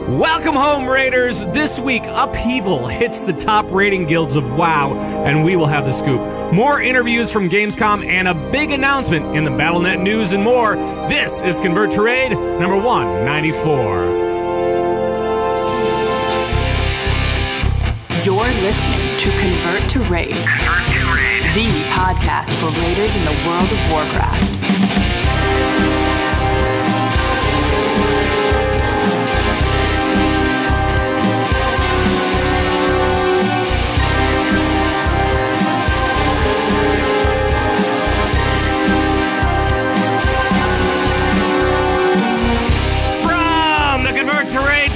Welcome home, Raiders! This week, upheaval hits the top rating guilds of WoW, and we will have the scoop. More interviews from Gamescom and a big announcement in the BattleNet news and more. This is Convert to Raid number 194. You're listening to Convert to Raid, the podcast for raiders in the World of Warcraft.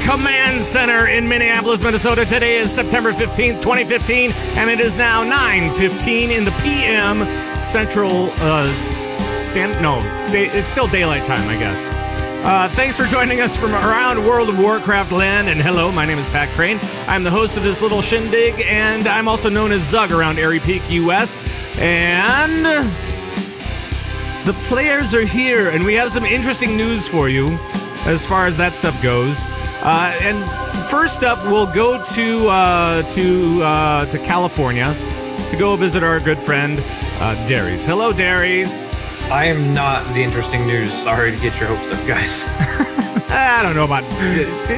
Command Center in Minneapolis, Minnesota. Today is September 15th, 2015, and it is now 9:15 in the PM Central it's still daylight time, I guess. Thanks for joining us from around World of Warcraft land, and hello, my name is Pat Crane. I'm the host of this little shindig, and I'm also known as Zug around Airy Peak, US. And the players are here, and we have some interesting news for you as far as that stuff goes. And first up, we'll go to California to go visit our good friend, Darius. Hello, Darius. I am not the interesting news. Sorry to get your hopes up, guys. I don't know about...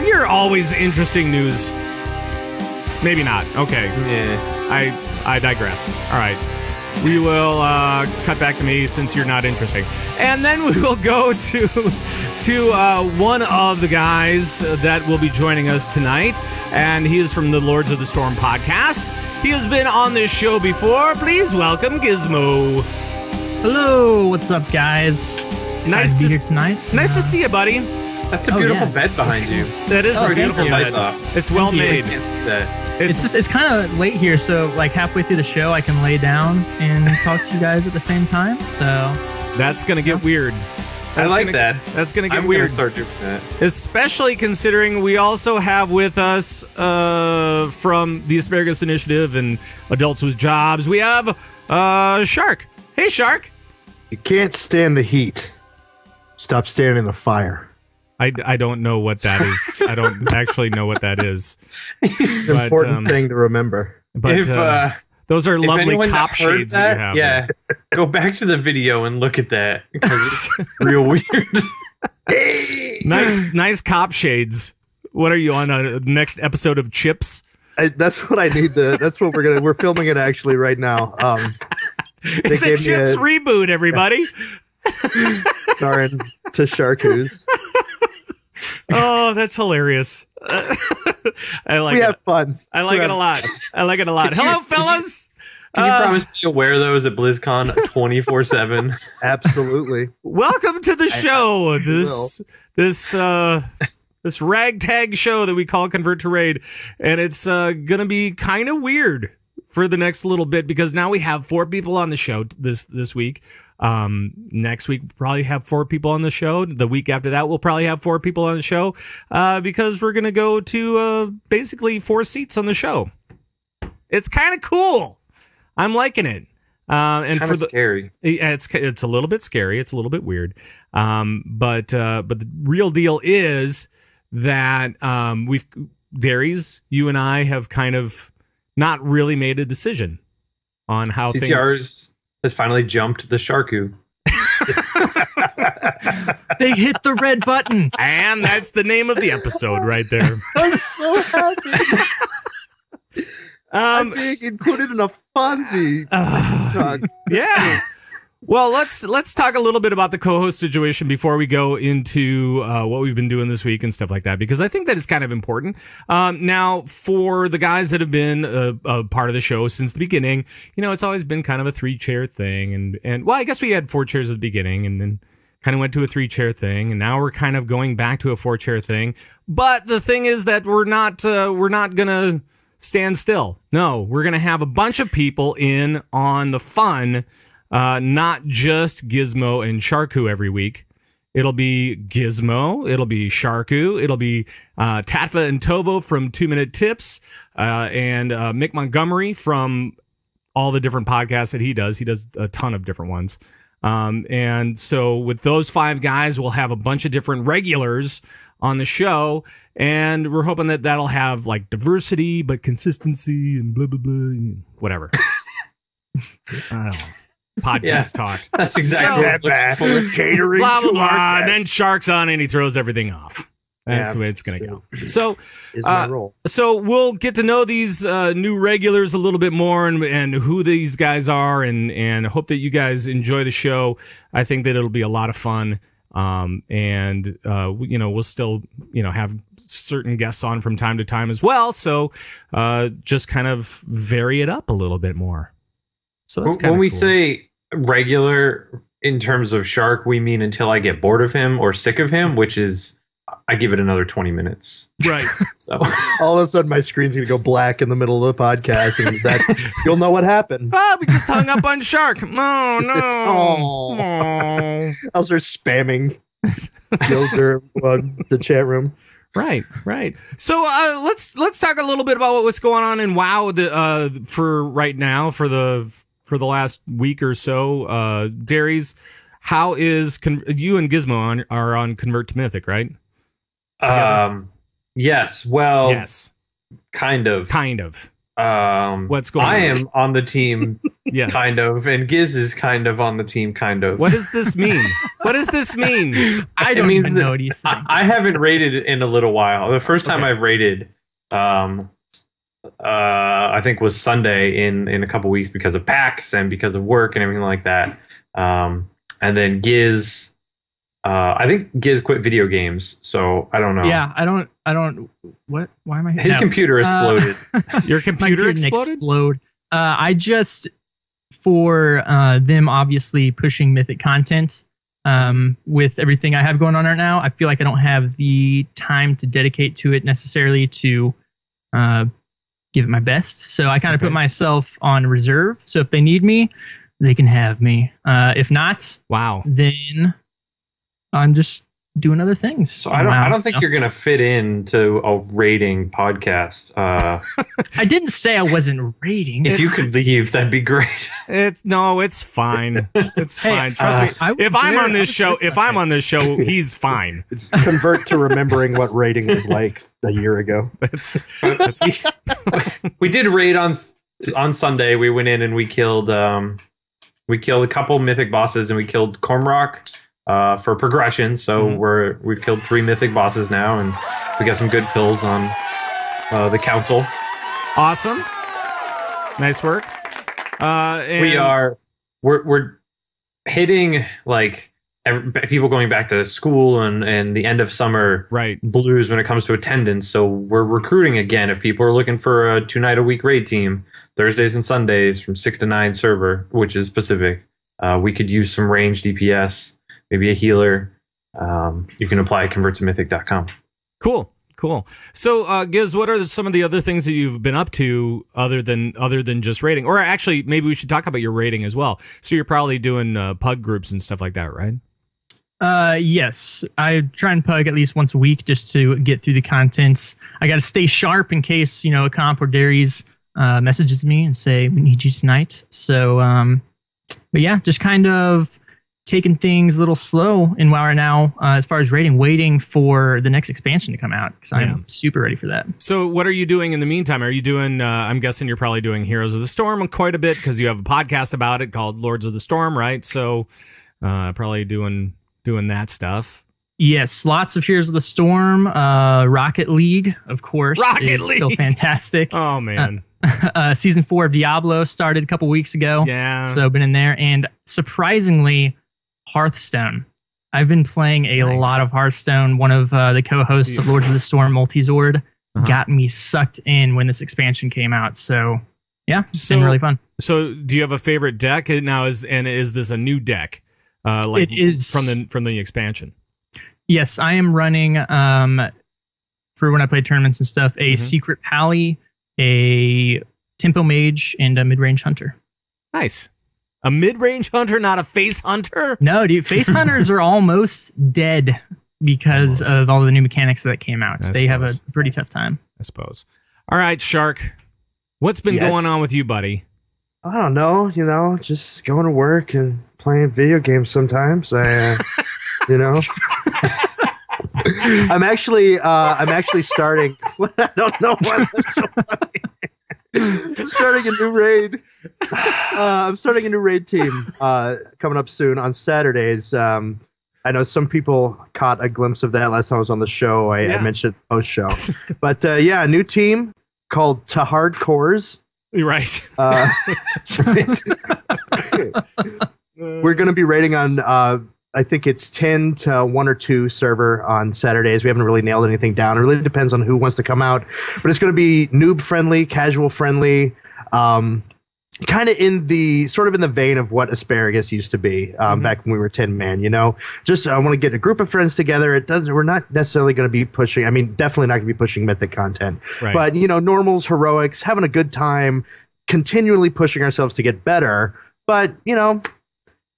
You're always interesting news. Maybe not. Okay. Yeah. I digress. All right. We will cut back to me since you're not interesting. And then we will go to one of the guys that will be joining us tonight. And he is from the Lords of the Storm podcast. He has been on this show before. Please welcome Gizmo. Hello, what's up, guys? Nice to be here tonight. Nice to see you, buddy. That's a beautiful bed behind you. That is a beautiful bed. It's well made. It's kind of late here, so like halfway through the show, I can lay down and talk to you guys at the same time. So that's gonna get weird. That's that. That's gonna get I'm weird. Gonna start doing that. Especially considering we also have with us from the Asparagus Initiative and Adults with Jobs, we have Shark. Hey, Shark. You can't stand the heat. Stop standing in the fire. I don't know what that is. I don't actually know what that is. It's an important thing to remember. But those are lovely cop shades that you have. Yeah, go back to the video and look at that because it's real weird. Nice cop shades. What are you on a next episode of Chips? That's what I need to. That's what we're filming it actually right now. It's a Chips reboot, everybody. Starring to Sharkus. Oh, that's hilarious. I like it. We have fun. I like it a lot. I like it a lot. Hello, fellas. Can you promise me you'll wear those at BlizzCon 24/7? Absolutely. Welcome to the show. This ragtag show that we call Convert to Raid, and it's gonna be kind of weird for the next little bit because now we have 4 people on the show this week. Next week we'll probably have 4 people on the show. The week after that we'll probably have 4 people on the show because we're gonna go to basically 4 seats on the show. It's kind of cool. I'm liking it. And for the scary. It's a little bit scary. It's a little bit weird. But the real deal is that Darius, you and I have kind of not really made a decision on how CCR's has finally jumped the Sharku. They hit the red button. And that's the name of the episode right there. I'm so happy. I'm being included in a Fonzie. Yeah. Well, let's talk a little bit about the co-host situation before we go into what we've been doing this week and stuff like that, because I think that is kind of important. Now, for the guys that have been a part of the show since the beginning, you know, it's always been kind of a 3-chair thing, and well, I guess we had 4 chairs at the beginning, and then kind of went to a 3-chair thing, and now we're kind of going back to a 4-chair thing. But the thing is that we're not gonna stand still. No, we're gonna have a bunch of people in on the fun. Not just Gizmo and Sharku every week. It'll be Gizmo, it'll be Sharku, it'll be Tatva and Tovo from 2 Minute Tips, and Mick Montgomery from all the different podcasts that he does. He does a ton of different ones. And so with those 5 guys, we'll have a bunch of different regulars on the show. And we're hoping that that'll have like diversity, but consistency and blah, blah, blah, whatever. I don't know. Podcast talk. That's exactly what I'm looking for. Catering. Blah, blah, to our blah. And then guests. Shark's on and he throws everything off. That's the way it's going to go. So, Is my role. so we'll get to know these new regulars a little bit more and who these guys are and hope that you guys enjoy the show. I think that it'll be a lot of fun. We'll still, have certain guests on from time to time as well. So just kind of vary it up a little bit more. So that's kind of when we cool. say regular in terms of Shark, we mean until I get bored of him or sick of him, which is I give it another 20 minutes. Right. So All of a sudden, my screen's gonna go black in the middle of the podcast, and you'll know what happened. We just hung up on Shark. Oh, no. Oh. I'll start spamming Gilder the chat room. Right. So let's talk a little bit about what's going on in WoW for right now for the last week or so. Darius, how is you and Gizmo are on Convert to Mythic, right? Together? Yes. Well, Yes. kind of. What's going on? I am on the team, Yes. kind of, and Giz is kind of on the team, kind of. What does this mean? What does this mean? I It don't means even that know what he's saying. I haven't raided in a little while. The first time Okay. I've raided, I think was Sunday in a couple weeks because of PAX and because of work and everything like that. And then Giz, I think Giz quit video games, so I don't know. Yeah, I don't. What? Why am I? His no. computer exploded. Your My computer didn't exploded? explode. I just for them obviously pushing Mythic content with everything I have going on right now. I feel like I don't have the time to dedicate to it necessarily to give it my best. So I kind of put myself on reserve. So if they need me, they can have me. If not, Wow. then I'm just doing other things. So I don't think you're gonna fit into a rating podcast. I didn't say I wasn't rating. If you It's- could leave, that'd be great. It's fine. It's Hey, fine. Trust me. I was If I'm there. on I this was show, there if I'm Sunday. on this show, he's fine. It's convert to remembering what rating was like a year ago. That's We did raid on Sunday. We went in and we killed a couple mythic bosses and we killed Cormrock for progression. So we've killed 3 mythic bosses now, and we got some good kills on the council. awesome. Nice work. And We're hitting like people going back to school and the end of summer right. blues when it comes to attendance. So we're recruiting again. If people are looking for a 2-night-a-week raid team, Thursdays and Sundays from 6 to 9 server, which is specific, we could use some range DPS, maybe a healer. You can apply at converttomythic.com. Cool. So, Giz, what are some of the other things that you've been up to other than just raiding? Or actually, maybe we should talk about your raiding as well. So you're probably doing pug groups and stuff like that, right? Yes, I try and pug at least once a week just to get through the contents. I got to stay sharp in case, a comp or Darius messages me and say, we need you tonight. So, but yeah, just kind of taking things a little slow in WoW right now as far as raiding, waiting for the next expansion to come out because I'm super ready for that. So what are you doing in the meantime? Are you doing, I'm guessing you're probably doing Heroes of the Storm quite a bit because you have a podcast about it called Lords of the Storm, right? So probably doing that stuff. Yes, lots of Heroes of the Storm. Rocket League, of course. Rocket is still League! fantastic. Oh, man. Season 4 of Diablo started a couple weeks ago. Yeah. So been in there. And surprisingly, Hearthstone. I've been playing a Nice. lot of Hearthstone. One of the co-hosts of Lords of the Storm, Multizord, got me sucked in when this expansion came out. So yeah, it's been really fun. So do you have a favorite deck now? Is this a new deck? Like It is from the expansion. Yes, I am running for when I play tournaments and stuff, a Secret Pally, a Tempo Mage, and a Mid-Range Hunter. Nice. A mid-range hunter, not a face hunter? No, dude, Face Hunters are almost dead because of all the new mechanics that came out. I They have a suppose. pretty tough time. I suppose. All right, Shark. What's been Yes. going on with you, buddy? I don't know, just going to work and playing video games sometimes. I I'm actually starting. I don't know why that's so funny. I'm starting a new raid. I'm starting a new raid team coming up soon on Saturdays. I know some people caught a glimpse of that last time I was on the show. I mentioned post show, but yeah, a new team called To Hardcores. You're right. That's right. We're going to be raiding on, I think it's 10 to 1 or 2 server on Saturdays. We haven't really nailed anything down. It really depends on who wants to come out. But it's going to be noob friendly, casual friendly, kind of in the vein of what Asparagus used to be back when we were 10-man, you know? Just I want to get a group of friends together. We're not necessarily going to be pushing, definitely not going to be pushing mythic content. Right. But, you know, normals, heroics, having a good time, continually pushing ourselves to get better. But, you know,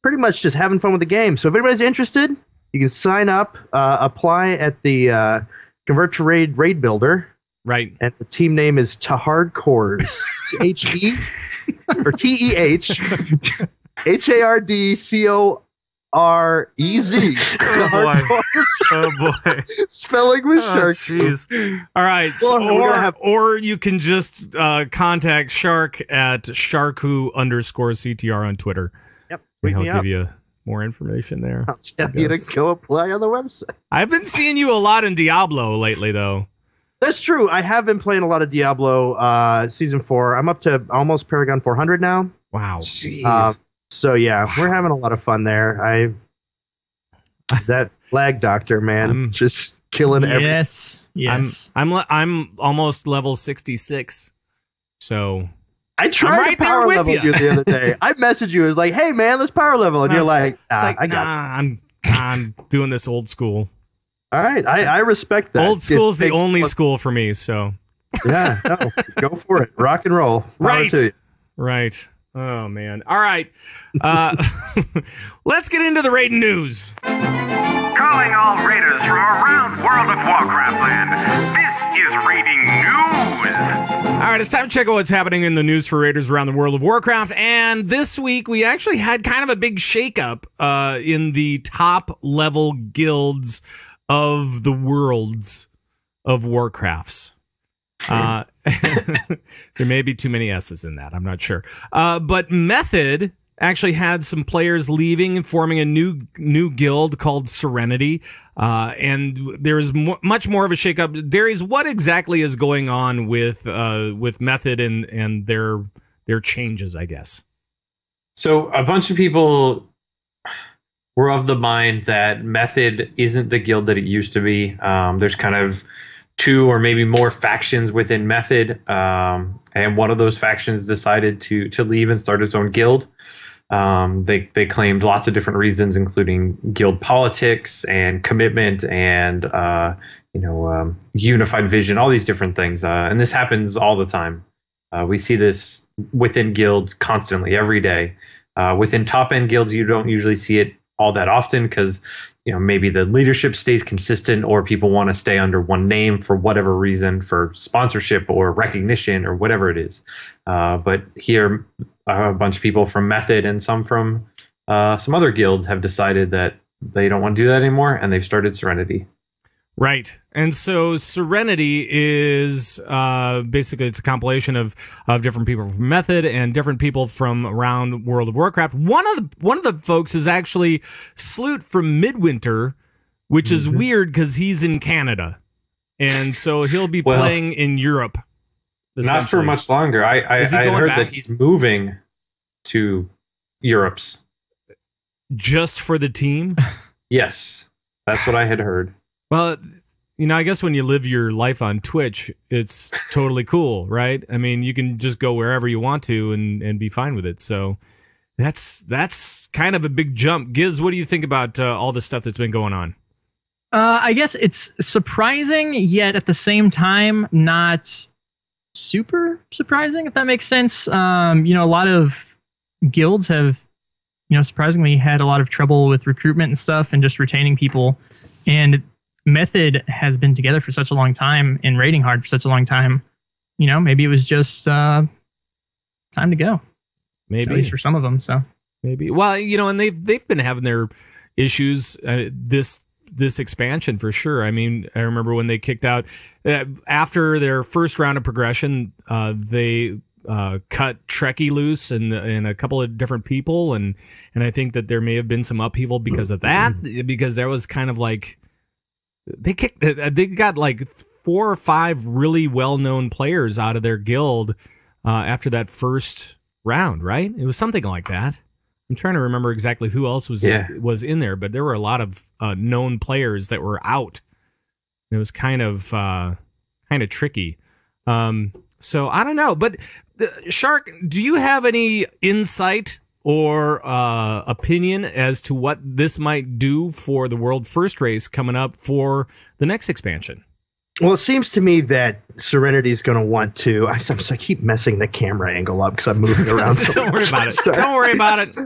pretty much just having fun with the game. So if anybody's interested, you can sign up, apply at the Convert to Raid Builder. Right. And the team name is To Hardcores. H-E or T-E-H H-A-R-D-C-O-R-E-Z. Oh boy. Spelling with Shark. Jeez. All right. Or you can just contact Shark at Sharku_CTR on Twitter. Yep. And he'll give you more information there. I'll tell you to go apply on the website. I've been seeing you a lot in Diablo lately, though. That's true. I have been playing a lot of Diablo Season 4. I'm up to almost Paragon 400 now. Wow. So, yeah, we're having a lot of fun there. That lag doctor, man, just killing everything. Yes. I'm almost level 66. So I tried to power level you the other day. I messaged you. I was like, hey, man, let's power level. And you're like, I got it. I'm doing this old school. All right, I respect that. Old school's the only school for me, so. Yeah, no, go for it. Rock and roll. Right. Right. Oh, man. All right. Let's get into the raid news. Calling all raiders from around World of Warcraft land. This is raiding news. All right, it's time to check out what's happening in the news for raiders around the World of Warcraft. And this week, we actually had kind of a big shakeup in the top level guilds of the worlds of Warcrafts. There may be too many S's in that. I'm not sure. But Method actually had some players leaving and forming a new guild called Serenity. And there's much more of a shakeup. Darius, what exactly is going on with Method and their changes, I guess? So a bunch of people were of the mind that Method isn't the guild that it used to be. There's kind of 2 or maybe more factions within Method, and one of those factions decided to leave and start its own guild. They claimed lots of different reasons, including guild politics and commitment and unified vision, all these different things. And this happens all the time. We see this within guilds constantly, every day. Within top end guilds, you don't usually see it all that often because maybe the leadership stays consistent or people want to stay under one name for whatever reason, for sponsorship or recognition or whatever it is. But here, a bunch of people from Method and some from some other guilds have decided that they don't want to do that anymore, and they've started Serenity. Right. And so Serenity is basically it's a compilation of different people from Method and different people from around World of Warcraft. One of the folks is actually Sloot from Midwinter, which is weird because he's in Canada. And so he'll be playing in Europe. Not for much longer. I heard that he's moving to Europe's. Just for the team? Yes. That's what I had heard. Well, I guess when you live your life on Twitch, it's totally cool, right? I mean, you can just go wherever you want to and be fine with it. So that's kind of a big jump. Giz, what do you think about all the stuff that's been going on? I guess it's surprising, yet at the same time, not super surprising, if that makes sense. A lot of guilds have, surprisingly had a lot of trouble with recruitment and stuff and just retaining people. And Method has been together for such a long time and raiding hard for such a long time. Maybe it was just time to go. Maybe, at least for some of them. So maybe. Well, and they've been having their issues. This this expansion for sure. I mean, I remember when they kicked out after their first round of progression, they cut Trekkie loose and a couple of different people, and I think that there may have been some upheaval because of that, because there was kind of like they got like 4 or 5 really well-known players out of their guild after that first round, right? It was something like that. I'm trying to remember exactly who else was in there, but there were a lot of known players that were out. It was kind of tricky. So I don't know, but Shark, do you have any insight or opinion as to what this might do for the World First Race coming up for the next expansion? Well, it seems to me that Serenity's going to want to. I keep messing the camera angle up because I'm moving around. Don't worry about it. Don't worry about it.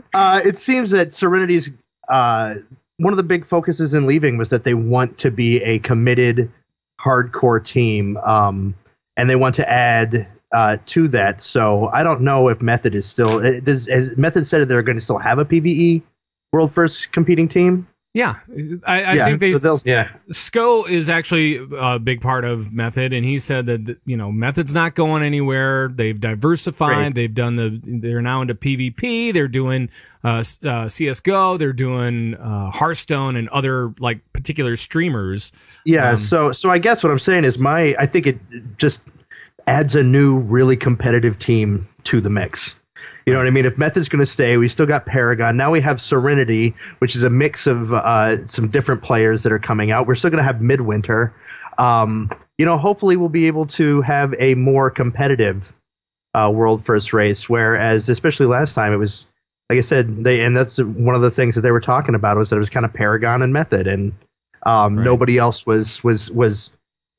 It seems that Serenity's one of the big focuses in leaving was that they want to be a committed, hardcore team, and they want to add to that. So I don't know if Method is still. Has Method said that they're going to still have a PvE World First competing team? Yeah, I think they. So Sko is actually a big part of Method, and he said that Method's not going anywhere. They've diversified. They've done they're now into PvP. They're doing CS:GO. They're doing Hearthstone and other like particular streamers. Yeah. So I guess what I'm saying is I think it just adds a new really competitive team to the mix. You know what I mean? If Method's going to stay, we still got Paragon. Now we have Serenity, which is a mix of some different players that are coming out. We're still going to have Midwinter. Hopefully we'll be able to have a more competitive World First Race, whereas especially last time it was, like I said, and that's one of the things that they were talking about was that it was kind of Paragon and Method, and nobody else was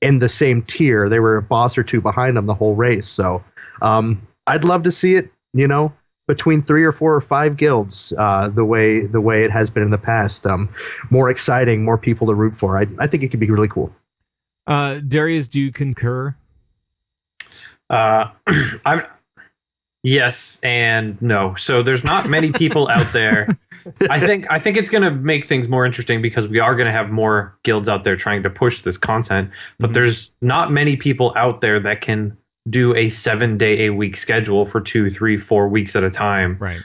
in the same tier. They were a boss or two behind them the whole race. So I'd love to see it. Between 3 or 4 or 5 guilds, the way it has been in the past, more exciting, more people to root for. I think it could be really cool. Darius, do you concur? I'm yes and no. So there's not many people out there. I think it's going to make things more interesting because we are going to have more guilds out there trying to push this content, but there's not many people out there that can do a 7-day-a-week schedule for 2, 3, 4 weeks at a time, right?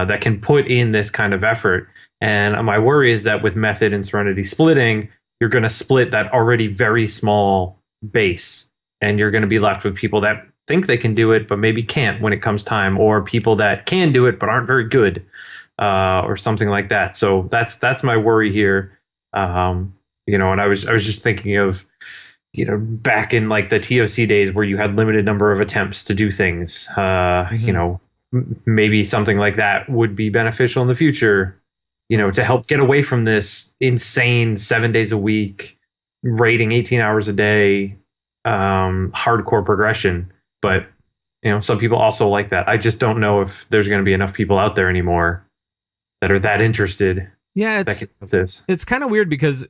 That can put in this kind of effort. And my worry is that with Method and Serenity splitting, you're going to split that already very small base, and you're going to be left with people that think they can do it but maybe can't when it comes time, or people that can do it but aren't very good, or something like that. So that's my worry here. And I was just thinking of back in like the TOC days where you had limited number of attempts to do things, maybe something like that would be beneficial in the future, to help get away from this insane 7 days a week, raiding 18 hours a day, hardcore progression. But, some people also like that. I just don't know if there's going to be enough people out there anymore that are that interested. Yeah, it's kind of weird because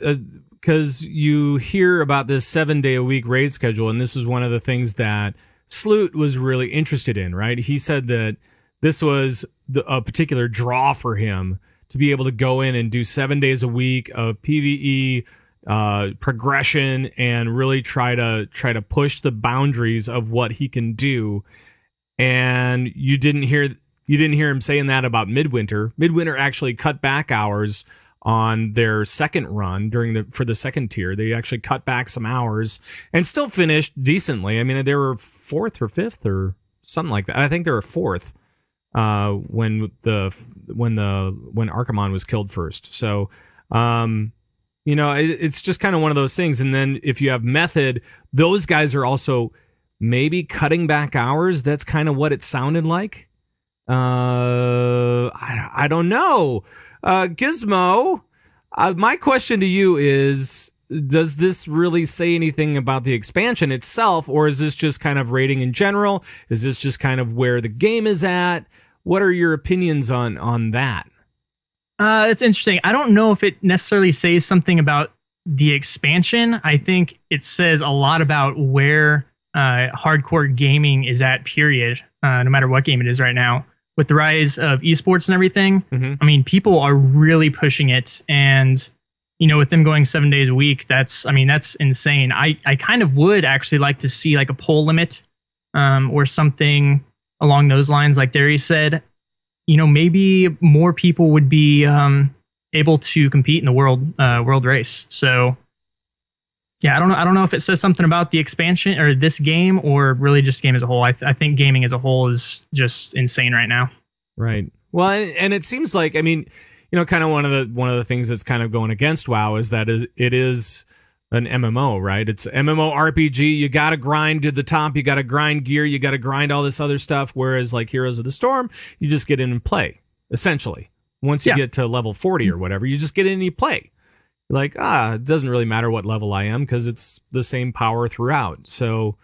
you hear about this 7-day-a-week raid schedule, and this is one of the things that Sloot was really interested in, right? He said that this was a particular draw for him to be able to go in and do 7 days a week of PvE progression and really try to push the boundaries of what he can do. And you didn't hear him saying that about Midwinter. Midwinter actually cut back hours on their second run for the second tier. They actually cut back some hours and still finished decently. I mean, they were 4th or 5th or something like that. I think they were 4th when Archimon was killed first. So, it's just kind of one of those things. And then if you have Method, those guys are also maybe cutting back hours. That's kind of what it sounded like. I don't know. Gizmo, my question to you is, does this really say anything about the expansion itself, or is this just kind of rating in general? Is this just kind of where the game is at? What are your opinions on that? It's interesting. I don't know if it necessarily says something about the expansion. I think it says a lot about where hardcore gaming is at, period, no matter what game it is right now. With the rise of esports and everything, I mean, people are really pushing it. And with them going 7 days a week, that's insane. I kind of would actually like to see like a poll limit, or something along those lines. Like Darius said, maybe more people would be able to compete in the world race. So yeah, I don't know if it says something about the expansion or this game, or really just game as a whole. I think gaming as a whole is just insane right now. Right. Well, and it seems like, I mean, kind of one of the things that's kind of going against WoW is that it is an MMO, right? It's MMORPG. You got to grind to the top. You got to grind gear. You got to grind all this other stuff. Whereas like Heroes of the Storm, you just get in and play, essentially. Once you get to level 40 or whatever, you just get in and you play. You're like, it doesn't really matter what level I am because it's the same power throughout. So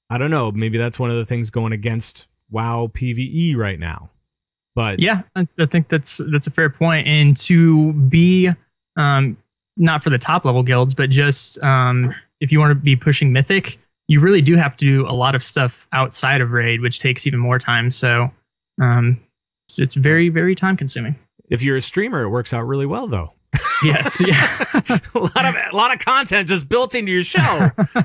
I don't know. Maybe that's one of the things going against WoW PvE right now. But yeah, I think that's a fair point. And to be not for the top level guilds, but just if you want to be pushing Mythic, you really do have to do a lot of stuff outside of Raid, which takes even more time. So it's very, very time consuming. If you're a streamer, it works out really well, though. Yes, yeah. a lot of content just built into your show. Oh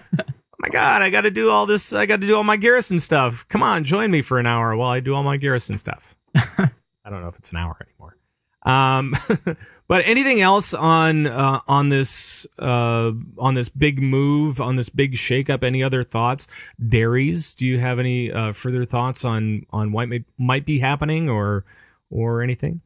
my God, I got to do all this. I got to do all my Garrison stuff. Come on, join me for an hour while I do all my Garrison stuff. I don't know if it's an hour anymore. But anything else on this big move, on this big shakeup? Any other thoughts? Darius, do you have any further thoughts on what might be happening or anything?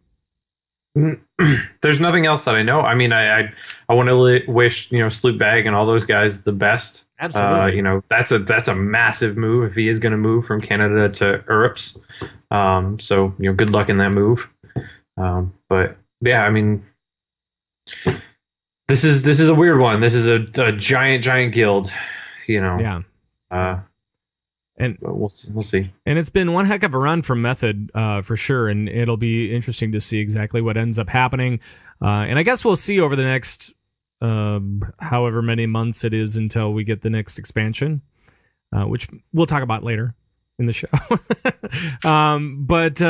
There's nothing else that I know. I mean, I want to wish Slootbag and all those guys the best. Absolutely. That's a massive move if he is going to move from Canada to Europe's. So good luck in that move. But yeah, I mean, this is a weird one. This is a giant guild. Yeah. And we'll see. And it's been one heck of a run from Method, for sure. And it'll be interesting to see exactly what ends up happening. And I guess we'll see over the next however many months it is until we get the next expansion, which we'll talk about later in the show. But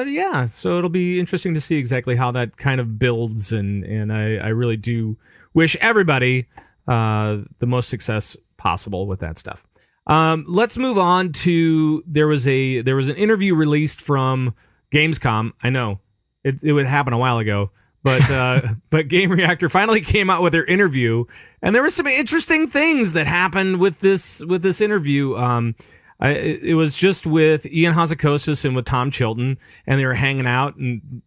yeah, so it'll be interesting to see exactly how that kind of builds. And I really do wish everybody the most success possible with that stuff. Let's move on to there was an interview released from Gamescom. I know it would happen a while ago, but Gamereactor finally came out with their interview, and there were some interesting things that happened with this interview. It was just with Ian Hazzikostas and with Tom Chilton, and they were hanging out in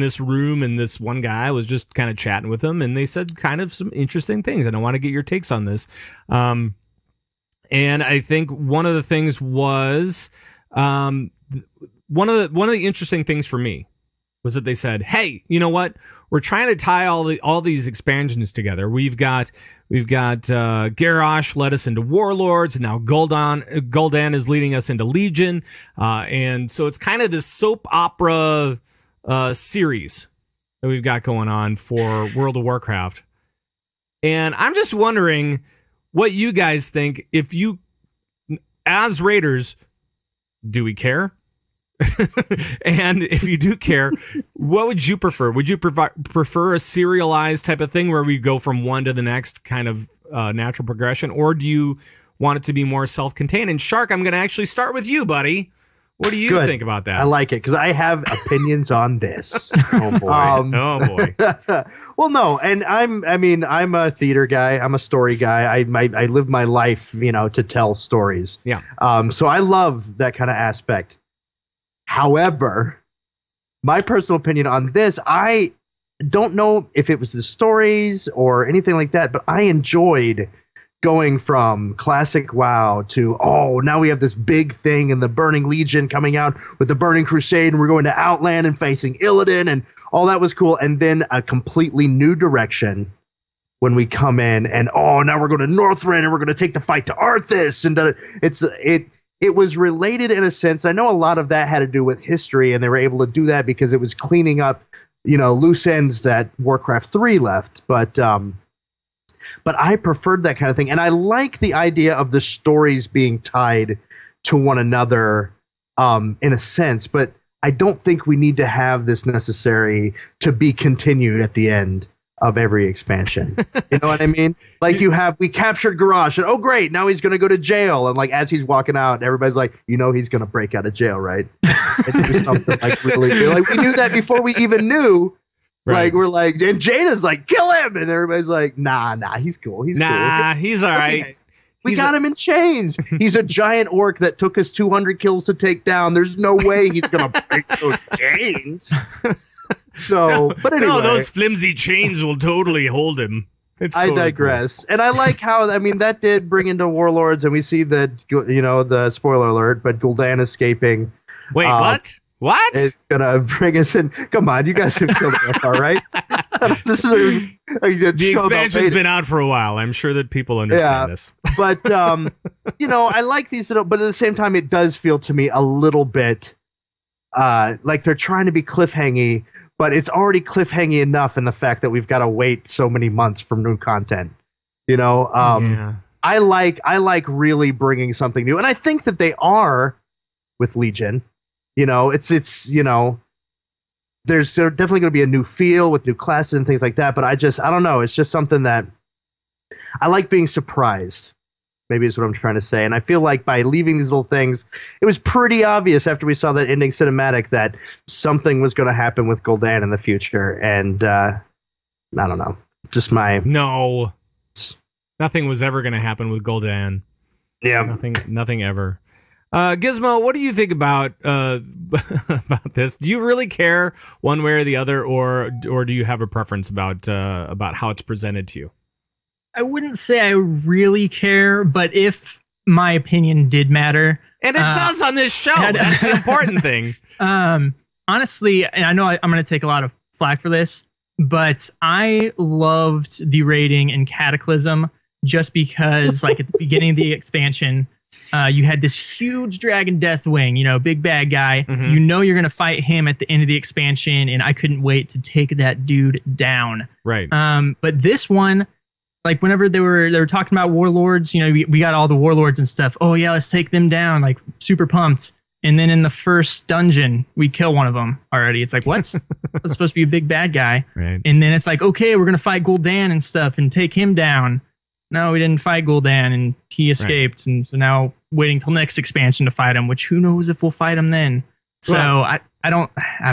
this room, and this one guy was just kind of chatting with them, and they said kind of some interesting things, and I want to get your takes on this. And I think one of the things was one of the interesting things for me was that they said, "Hey, you know what? We're trying to tie all these expansions together. We've got Garrosh led us into Warlords, and now Gul'dan is leading us into Legion, and so it's kind of this soap opera series that we've got going on for World of Warcraft." And I'm just wondering what you guys think. If you, as Raiders, do we care? And if you do care, what would you prefer? Would you prefer a serialized type of thing where we go from one to the next kind of natural progression? Or do you want it to be more self-contained? And Shark, I'm going to actually start with you, buddy. What do you think about that? I like it because I have opinions on this. Oh boy! Oh boy! Well, no, and I'm a theater guy. I'm a story guy. I live my life, to tell stories. Yeah. So I love that kind of aspect. However, my personal opinion on this, I don't know if it was the stories or anything like that, but I enjoyed going from classic WoW to, now we have this big thing and the Burning Legion coming out with the Burning Crusade, and we're going to Outland and facing Illidan, and all that was cool. And then a completely new direction when we come in, and now we're going to Northrend, and we're going to take the fight to Arthas, and it was related in a sense. I know a lot of that had to do with history, and they were able to do that because it was cleaning up, loose ends that Warcraft 3 left, but I preferred that kind of thing. And I like the idea of the stories being tied to one another in a sense, but I don't think we need to have this necessary to be continued at the end of every expansion. You know what I mean? Like we captured Garrosh, and oh great, now he's gonna go to jail. And like as he's walking out, everybody's like, he's gonna break out of jail, right? It's just something like really like we knew that before we even knew. Right. Like we're like, and Jada's like, kill him, and everybody's like, nah, he's cool. He's cool. He's all right. Okay. We got him in chains. He's a giant orc that took us 200 kills to take down. There's no way he's gonna break those chains. So, but anyway, no, those flimsy chains will totally hold him. I digress. Cool. And I like how, that did bring into Warlords, and we see that, the spoiler alert, but Gul'dan escaping. Wait, what? What? It's going to bring us in. Come on, you guys have killed it, all right? This is the expansion's been out for a while. I'm sure that people understand this. But, I like these little, but at the same time, it does feel to me a little bit like they're trying to be cliffhangy, but it's already cliffhangy enough in the fact that we've got to wait so many months for new content. I like really bringing something new, and I think that they are with Legion. There's definitely going to be a new feel with new classes and things like that. But I don't know. It's just something that I like being surprised. Maybe is what I'm trying to say. And I feel like by leaving these little things, it was pretty obvious after we saw that ending cinematic that something was going to happen with Gul'dan in the future. And I don't know. Just No. Nothing was ever going to happen with Gul'dan. Yeah. Nothing ever. Gizmo, what do you think about this? Do you really care one way or the other, or do you have a preference about how it's presented to you? I wouldn't say I really care, but if my opinion did matter, and it does on this show, that's the important thing. Honestly, and I know I'm going to take a lot of flack for this, but I loved the raiding in Cataclysm just because, like at the beginning of the expansion, you had this huge dragon Deathwing, big bad guy. Mm-hmm. You're going to fight him at the end of the expansion, and I couldn't wait to take that dude down. Right. But this one, like whenever they were talking about warlords, we got all the warlords and stuff. Oh yeah, let's take them down. Like super pumped. And then in the first dungeon, we kill one of them already. It's like, what? That's supposed to be a big bad guy. Right. And then it's like, okay, we're going to fight Gul'dan and stuff and take him down. No, we didn't fight Gul'dan and he escaped. Right. And so now waiting till next expansion to fight him, which who knows if we'll fight him then. So well, I don't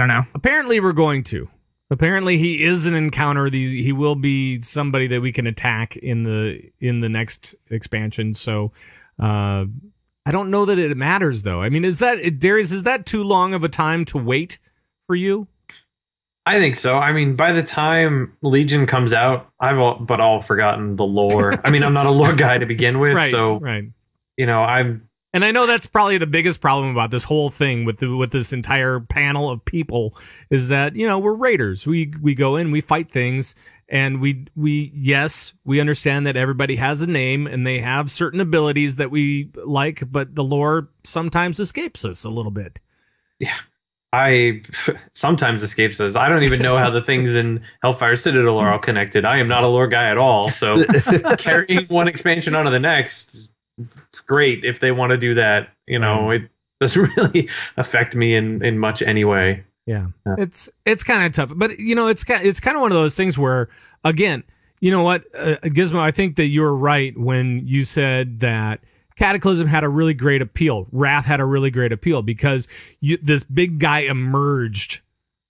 know. Apparently we're going to. Apparently he is an encounter. He will be somebody that we can attack in the next expansion. So I don't know that it matters though. I mean, Darius, is that too long of a time to wait for you? I think so. I mean, by the time Legion comes out, I've all forgotten the lore. I mean, I'm not a lore guy to begin with, right, so right. And I know that's probably the biggest problem about this whole thing with this entire panel of people is that, we're raiders. We go in, we fight things, and we understand that everybody has a name and they have certain abilities that we like, but the lore sometimes escapes us a little bit. Yeah. I sometimes escapes us. I don't even know how the things in Hellfire Citadel are all connected. I am not a lore guy at all. So carrying one expansion onto the next, it's great if they want to do that. It doesn't really affect me in much anyway. Yeah. It's kind of tough, but it's kind of one of those things where, again, you know what, Gizmo, I think that you're right when you said that Cataclysm had a really great appeal. Wrath had a really great appeal because this big guy emerged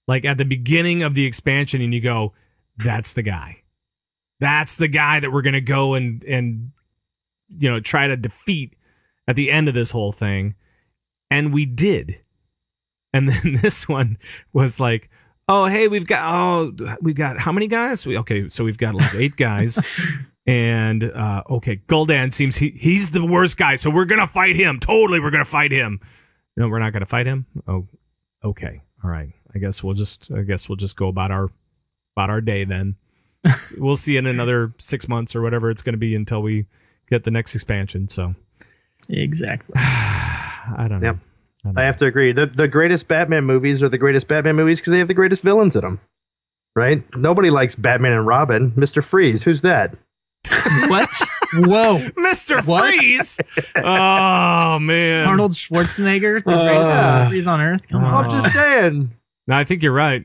like at the beginning of the expansion, and you go, that's the guy. That's the guy that we're going to go and try to defeat at the end of this whole thing. And we did. And then this one was like, oh, hey, we've got how many guys? So we've got like 8 guys. And, okay, Gul'dan seems he's the worst guy, so we're going to fight him. Totally, we're going to fight him. No, we're not going to fight him? Oh, okay. All right. I guess we'll just go about our day then. We'll see in another 6 months or whatever it's going to be until we get the next expansion, so. Exactly. I don't know. Yep. I have to agree. The greatest Batman movies are the greatest Batman movies because they have the greatest villains in them, right? Nobody likes Batman and Robin. Mr. Freeze, who's that? What? Whoa. Mr. Freeze? Oh, man. Arnold Schwarzenegger, the greatest Mr. Freeze on Earth? Come on. I'm just saying. No, I think you're right.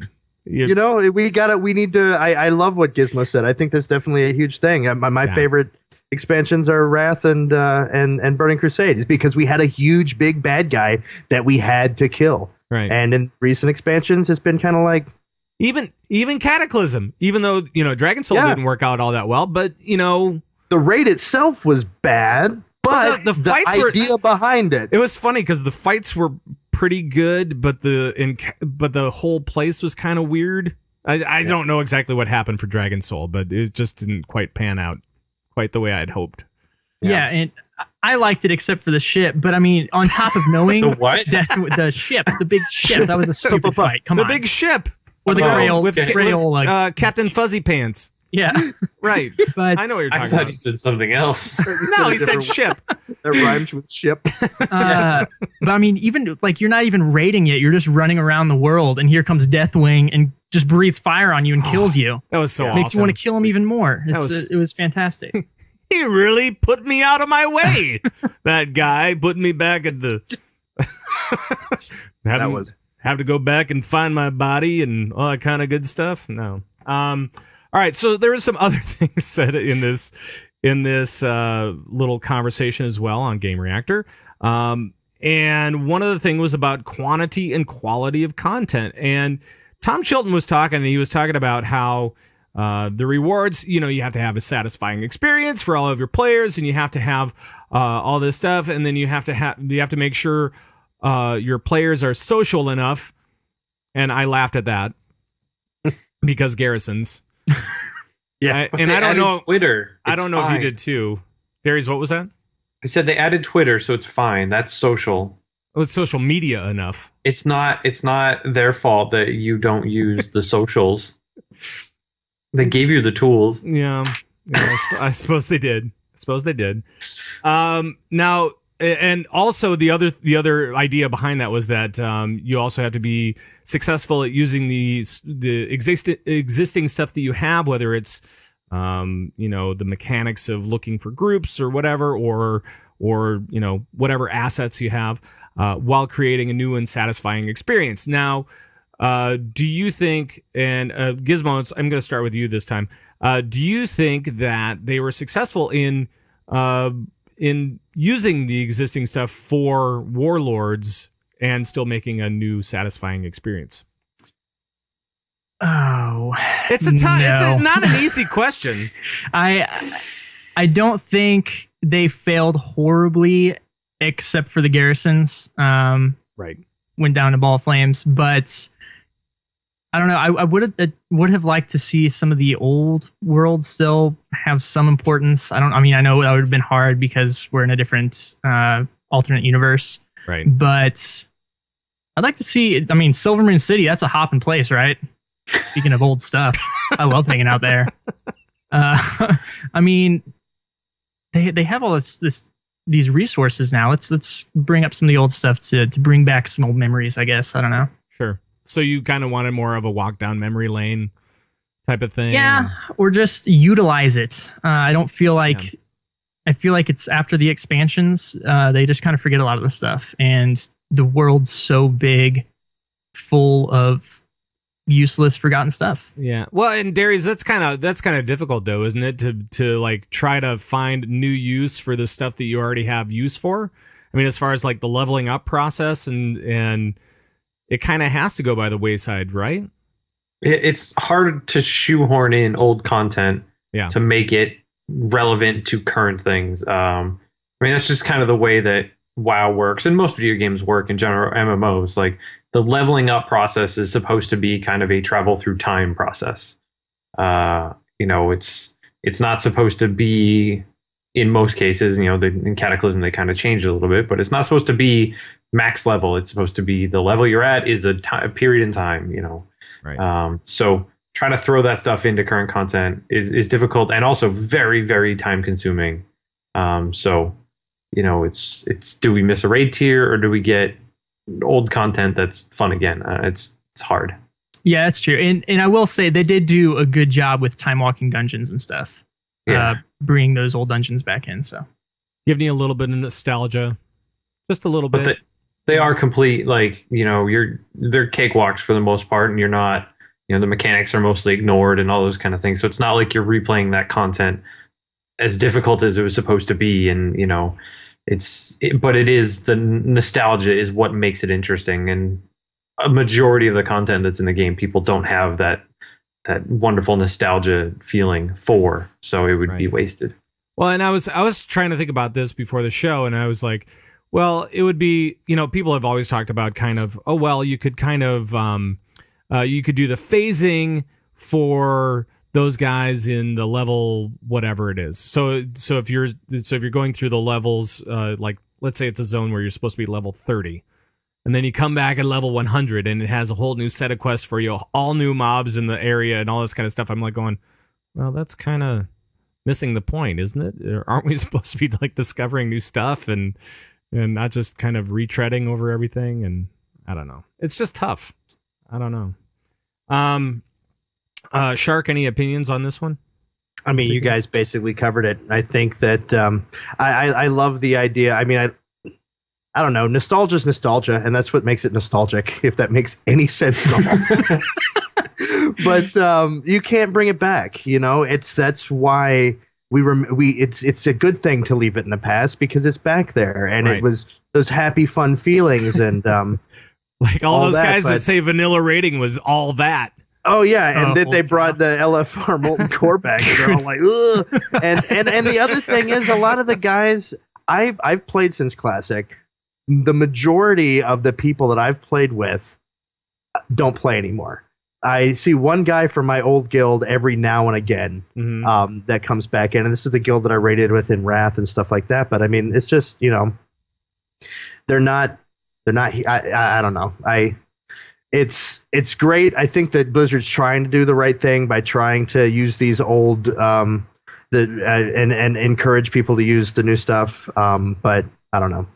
You know, we need to. I love what Gizmo said. I think that's definitely a huge thing. My favorite expansions are Wrath and Burning Crusade, is because we had a huge big bad guy that we had to kill. Right. And in recent expansions, it's been kind of like even Cataclysm, even though Dragon Soul didn't work out all that well, but the raid itself was bad, but the fights idea behind it. It was funny because the fights were pretty good, but the whole place was kind of weird. I don't know exactly what happened for Dragon Soul, but it just didn't quite pan out quite the way I'd hoped. Yeah, and I liked it except for the ship, but I mean, on top of knowing The what? the ship, the big ship, that was a stupid fight. Come on, The big ship or the Crayola, Captain Fuzzy Pants. yeah, Right. but I know what you're I talking thought about. you said something else. No, he said ship. That rhymes with ship. but I mean, even like you're not even raiding it; you're just running around the world, and here comes Deathwing and just breathes fire on you and kills you. That was so awesome. Makes you want to kill him even more. was- It was fantastic. He really put me out of my way. That guy put me back at the. Have to go back and find my body and all that kind of good stuff. No. All right. So there was some other things said in this little conversation as well on Game Reactor. And one of the things was about quantity and quality of content. And Tom Chilton was talking, and he was talking about how the rewards, you have to have a satisfying experience for all of your players, and you have to have all this stuff, and then you have to make sure your players are social enough. And I laughed at that because garrisons. Yeah, and I don't know Twitter. I don't know if you fine. did too. Darius, what was that? I said they added Twitter, so it's fine. That's social. Oh, it's social media enough. It's not their fault that you don't use the socials. They gave you the tools. Yeah, I suppose they did. Now, and also the other idea behind that was that you also have to be successful at using the existing stuff that you have, whether it's the mechanics of looking for groups or whatever, or whatever assets you have, while creating a new and satisfying experience. Now, do you think, and Gizmo, I'm going to start with you this time. Do you think that they were successful in using the existing stuff for Warlords and still making a new satisfying experience? Oh, it's no. It's not an easy question. I don't think they failed horribly, except for the garrisons. Right. Went down to ball flames, but I don't know. I would have liked to see some of the old worlds still have some importance. I know that would have been hard because we're in a different alternate universe. Right. But I'd like to see. I mean, Silver Moon City. That's a hopping place, right? Speaking of old stuff, I love hanging out there. I mean, they have all these resources now. Let's bring up some of the old stuff to bring back some old memories. I guess I don't know. Sure. So you kind of wanted more of a walk down memory lane type of thing? Yeah, or just utilize it. I don't feel like... Yeah. I feel like it's after the expansions, they just kind of forget a lot of the stuff. And the world's so big, full of useless, forgotten stuff. Yeah. Well, and Darius, that's kind of difficult though, isn't it? To like try to find new use for the stuff that you already have use for. I mean, as far as like the leveling up process and it kind of has to go by the wayside, right? It's hard to shoehorn in old content to make it relevant to current things. I mean, that's just kind of the way that WoW works, and most video games work in general. MMOs, like the leveling up process is supposed to be kind of a travel through time process. It's not supposed to be, in most cases, in Cataclysm they kind of changed it a little bit, but it's not supposed to be max level. It's supposed to be the level you're at is a period in time, Right. So trying to throw that stuff into current content is difficult and also very, very time consuming. So it's do we miss a raid tier or do we get old content that's fun again? It's hard. Yeah, that's true. And I will say they did do a good job with time walking dungeons and stuff. Yeah. Bringing those old dungeons back in. So giving you a little bit of nostalgia, just a little bit. But they are complete, like, they're cakewalks for the most part, and you're not, the mechanics are mostly ignored and all those kind of things. So it's not like you're replaying that content as difficult as it was supposed to be. And, but it is, the nostalgia is what makes it interesting. And a majority of the content that's in the game, people don't have that wonderful nostalgia feeling for. So it would be wasted. Well, and I was trying to think about this before the show, and I was like, well, it would be, people have always talked about kind of, oh, well, you could kind of, you could do the phasing for those guys in the level whatever it is. So if you're going through the levels, like let's say it's a zone where you're supposed to be level 30, and then you come back at level 100, and it has a whole new set of quests for you, all new mobs in the area, and all this kind of stuff. I'm like going, well, that's kind of missing the point, isn't it? Aren't we supposed to be like discovering new stuff and not just kind of retreading over everything? And I don't know. It's just tough. I don't know. Shark, any opinions on this one? I mean, you guys basically covered it. I think that I love the idea. I mean, I don't know. Nostalgia's nostalgia, and that's what makes it nostalgic, if that makes any sense at all. But you can't bring it back. That's why it's a good thing to leave it in the past, because it's back there, and It was those happy, fun feelings, and like all those guys that say vanilla rating was all that. Oh yeah, and then they brought the LFR molten core back, and they're all like, ugh. And the other thing is, a lot of the guys I've played since Classic, the majority of the people that I've played with don't play anymore. I see one guy from my old guild every now and again that comes back in, and this is the guild that I raided with in Wrath and stuff like that. But I mean, it's just they're not. I don't know. It's great. I think that Blizzard's trying to do the right thing by trying to use these old and encourage people to use the new stuff. But I don't know.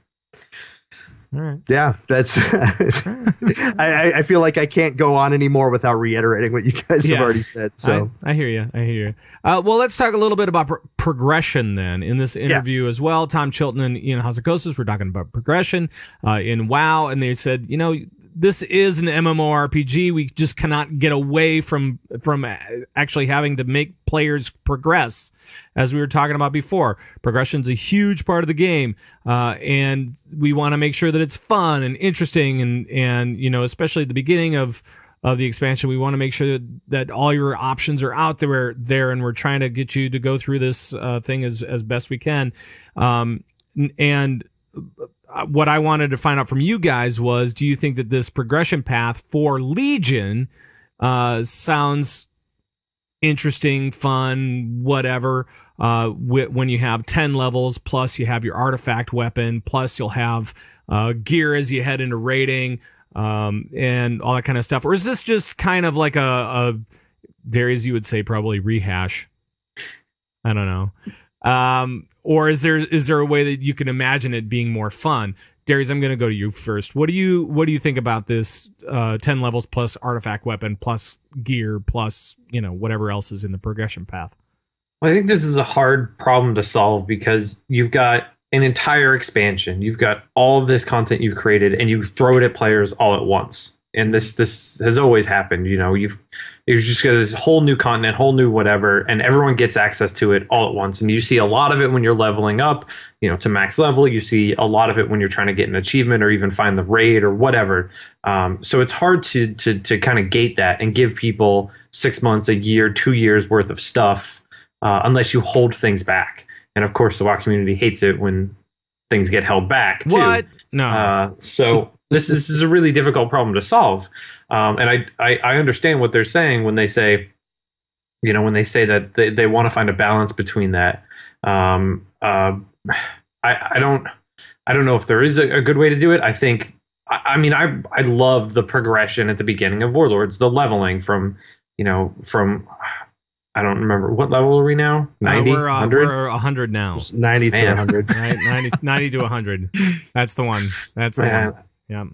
All right. Yeah, that's. I feel like I can't go on anymore without reiterating what you guys have already said. So I hear you. Well, let's talk a little bit about progression then in this interview as well. Tom Chilton and Ian Hazzikostas were talking about progression in WoW, and they said, this is an MMORPG. We just cannot get away from actually having to make players progress, as we were talking about before. Progression's a huge part of the game, and we want to make sure that it's fun and interesting, and especially at the beginning of the expansion, we want to make sure that all your options are out there, and we're trying to get you to go through this thing as best we can. And what I wanted to find out from you guys was, do you think that this progression path for Legion sounds interesting, fun, whatever, when you have 10 levels, plus you have your artifact weapon, plus you'll have gear as you head into raiding, and all that kind of stuff? Or is this just kind of like a Darius, you would say probably rehash? I don't know. Or is there a way that you can imagine it being more fun? Darius, I'm going to go to you first. What do you think about this 10 levels plus artifact weapon plus gear plus whatever else is in the progression path? Well, I think this is a hard problem to solve, because you've got an entire expansion, you've got all of this content you've created, and you throw it at players all at once. And this has always happened. You've just got this whole new content, whole new whatever, and everyone gets access to it all at once. And you see a lot of it when you're leveling up, to max level. You see a lot of it when you're trying to get an achievement or even find the raid or whatever. So it's hard to kind of gate that and give people 6 months, a year, 2 years worth of stuff, unless you hold things back. And of course, the WoW community hates it when things get held back too. What? No. So this is a really difficult problem to solve. And I understand what they're saying when they say, that they want to find a balance between that. I don't know if there is a good way to do it. I think, I loved the progression at the beginning of Warlords, the leveling from I don't remember, what level are we now? 90? We're 100 now. 90 to 100. Right, 90 to 100. That's the one. That's the one. Yeah.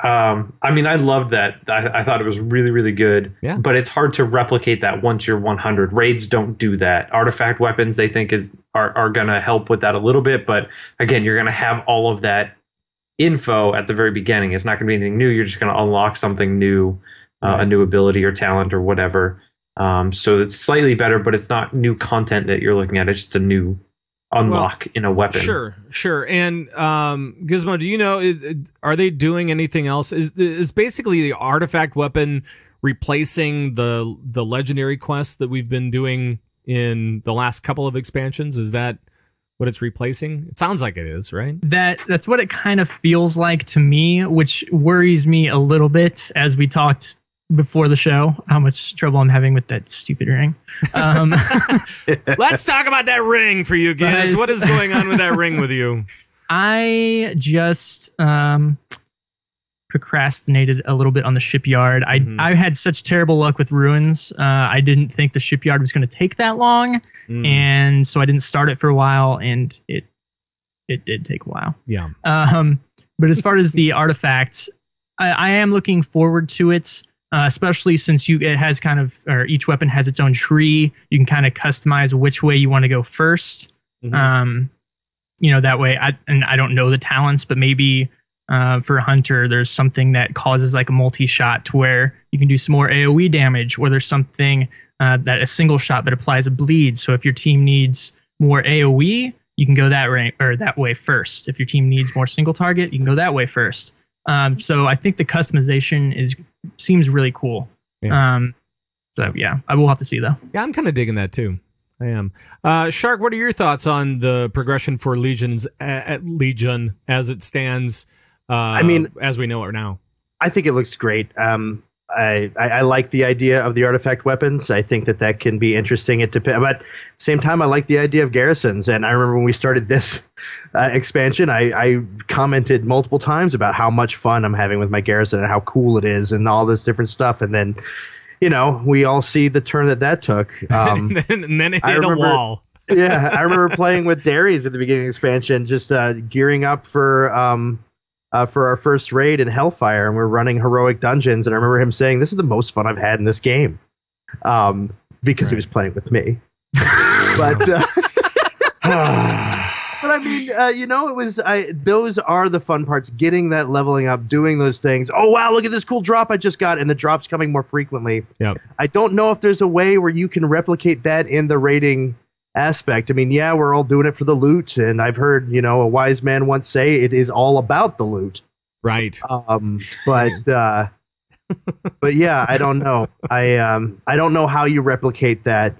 I loved that. I thought it was really, really good. Yeah. But it's hard to replicate that once you're 100. Raids don't do that. Artifact weapons, they think are going to help with that a little bit. But again, you're going to have all of that info at the very beginning. It's not going to be anything new. You're just going to unlock something new a new ability or talent or whatever. So it's slightly better, but it's not new content that you're looking at. It's just a new unlock in a weapon. Sure. And Gizmo, do you know, are they doing anything else? Is basically the artifact weapon replacing the legendary quests that we've been doing in the last couple of expansions? Is that what it's replacing? It sounds like it is, right? That's what it kind of feels like to me, which worries me a little bit, as we talked before the show, how much trouble I'm having with that stupid ring. Let's talk about that ring for you guys. What is going on with that ring with you? I just procrastinated a little bit on the shipyard. I had such terrible luck with ruins. I didn't think the shipyard was going to take that long, and so I didn't start it for a while, and it did take a while. Yeah. But as far as the artifacts, I am looking forward to it. Especially since it has each weapon has its own tree. You can kind of customize which way you want to go first. That way, I don't know the talents, but maybe for a hunter, there's something that causes like a multi-shot to where you can do some more AoE damage, or there's something that a single shot that applies a bleed. So if your team needs more AoE, you can go that way first. If your team needs more single target, you can go that way first. So I think the customization seems really cool. Yeah. I will have to see though. Yeah, I'm kind of digging that too. I am. Shark, what are your thoughts on the progression for Legion as it stands? As we know it now. I think it looks great. I like the idea of the artifact weapons. I think that can be interesting. But at the same time, I like the idea of garrisons. And I remember when we started this expansion, I commented multiple times about how much fun I'm having with my garrison and how cool it is and all this different stuff. And then, we all see the turn that took. And then it hit a wall. Yeah, I remember playing with Darius at the beginning of the expansion, just gearing up for our first raid in Hellfire, and we're running heroic dungeons. And I remember him saying, "This is the most fun I've had in this game," because he was playing with me. But I mean, it was. Those are the fun parts: getting that leveling up, doing those things. Oh wow, look at this cool drop I just got, and the drop's coming more frequently. Yep. I don't know if there's a way where you can replicate that in the raiding aspect. I mean, yeah, we're all doing it for the loot, and I've heard, a wise man once say it is all about the loot. Right. But yeah, I don't know. I don't know how you replicate that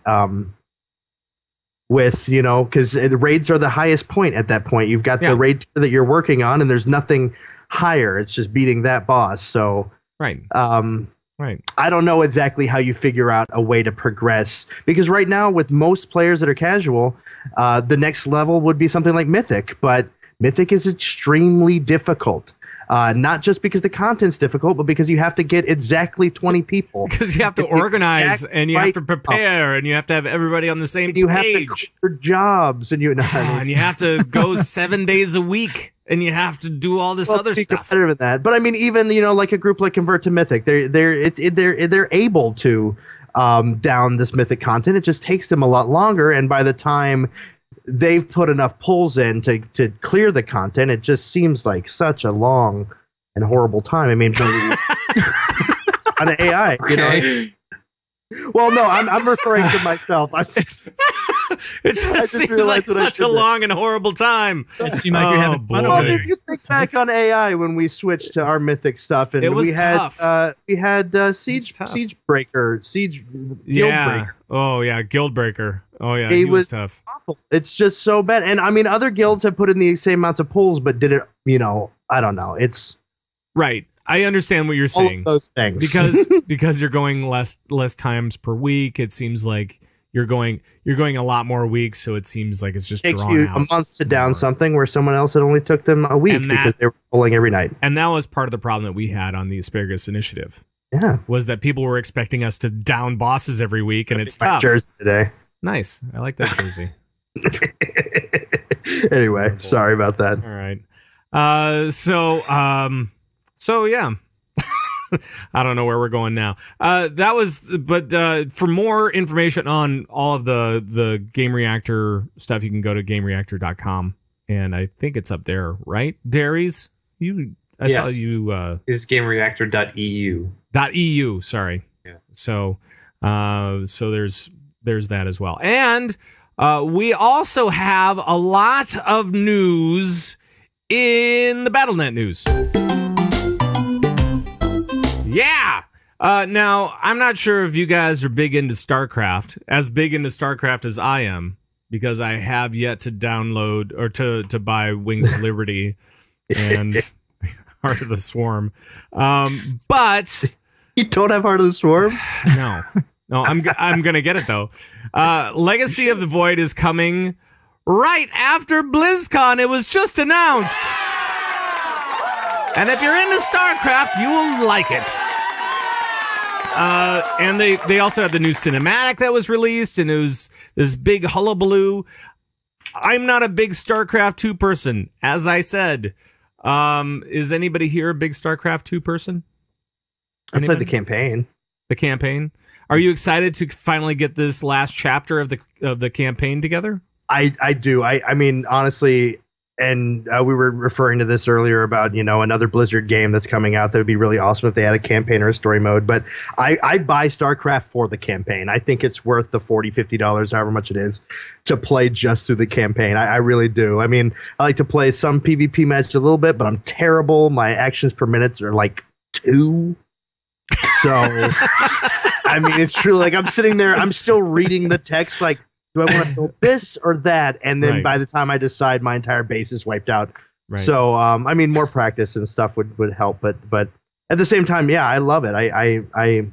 with, because the raids are the highest point at that point. You've got the raid that you're working on, and there's nothing higher. It's just beating that boss. So right. Right. I don't know exactly how you figure out a way to progress, because right now with most players that are casual, the next level would be something like Mythic, but Mythic is extremely difficult. Not just because the content's difficult, but because you have to get exactly 20 people. Because you have to organize and you have to prepare and you have to have everybody on the same page. You have to quit your jobs and you have to go 7 days a week. And you have to do all this other stuff. Better than that, but I mean, even like a group like Convert to Mythic, they're able to down this Mythic content. It just takes them a lot longer, and by the time they've put enough pulls in to clear the content, it just seems like such a long and horrible time. I mean, on AI, okay. Well, no, I'm referring to myself. It just seems like such a long and horrible time. It seemed like you're having fun. Well, if you think back on AI when we switched to our Mythic stuff, and we had Siege Breaker, Guildbreaker. Oh yeah, Guildbreaker. Oh yeah, he was tough. Awful. It's just so bad. And I mean, other guilds have put in the same amounts of pulls, but did it? I don't know. It's right. I understand what you're saying. All of those things. because you're going less times per week. It seems like you're going a lot more weeks, so it seems like it's just takes you a month to down something where someone else it only took them a week because they were pulling every night. And that was part of the problem that we had on the Asparagus Initiative. Yeah, was that people were expecting us to down bosses every week, and it's tough. Jersey today. Nice, I like that jersey. Anyway, sorry about that. All right. So yeah. I don't know where we're going now. But for more information on all of the Game Reactor stuff, you can go to Gamereactor.com, and I think it's up there, right? Darius, I saw you. Is Gamereactor.eu. .eu. Sorry. Yeah. So there's that as well, and we also have a lot of news in the BattleNet news. Yeah. Now, I'm not sure if you guys are big into StarCraft, as big into StarCraft as I am, because I have yet to download or to buy Wings of Liberty and Heart of the Swarm. But you don't have Heart of the Swarm? No, I'm gonna get it though. Legacy of the Void is coming right after BlizzCon. It was just announced, and if you're into StarCraft, you will like it. And they also had the new cinematic that was released, and it was this big hullabaloo. I'm not a big StarCraft 2 person, as I said. Is anybody here a big StarCraft 2 person? I played the campaign. The campaign. Are you excited to finally get this last chapter of the campaign together? I do. I mean, honestly, and we were referring to this earlier about, another Blizzard game that's coming out that would be really awesome if they had a campaign or a story mode. But I buy StarCraft for the campaign. I think it's worth the $40, $50, however much it is, to play just through the campaign. I really do. I mean, I like to play some PvP matches a little bit, but I'm terrible. My actions per minute are like 2. So, I mean, it's true. Like, I'm sitting there, I'm still reading the text, like, do I want to build this or that? And then by the time I decide, my entire base is wiped out. Right. So, I mean, more practice and stuff would help. But at the same time, yeah, I love it. And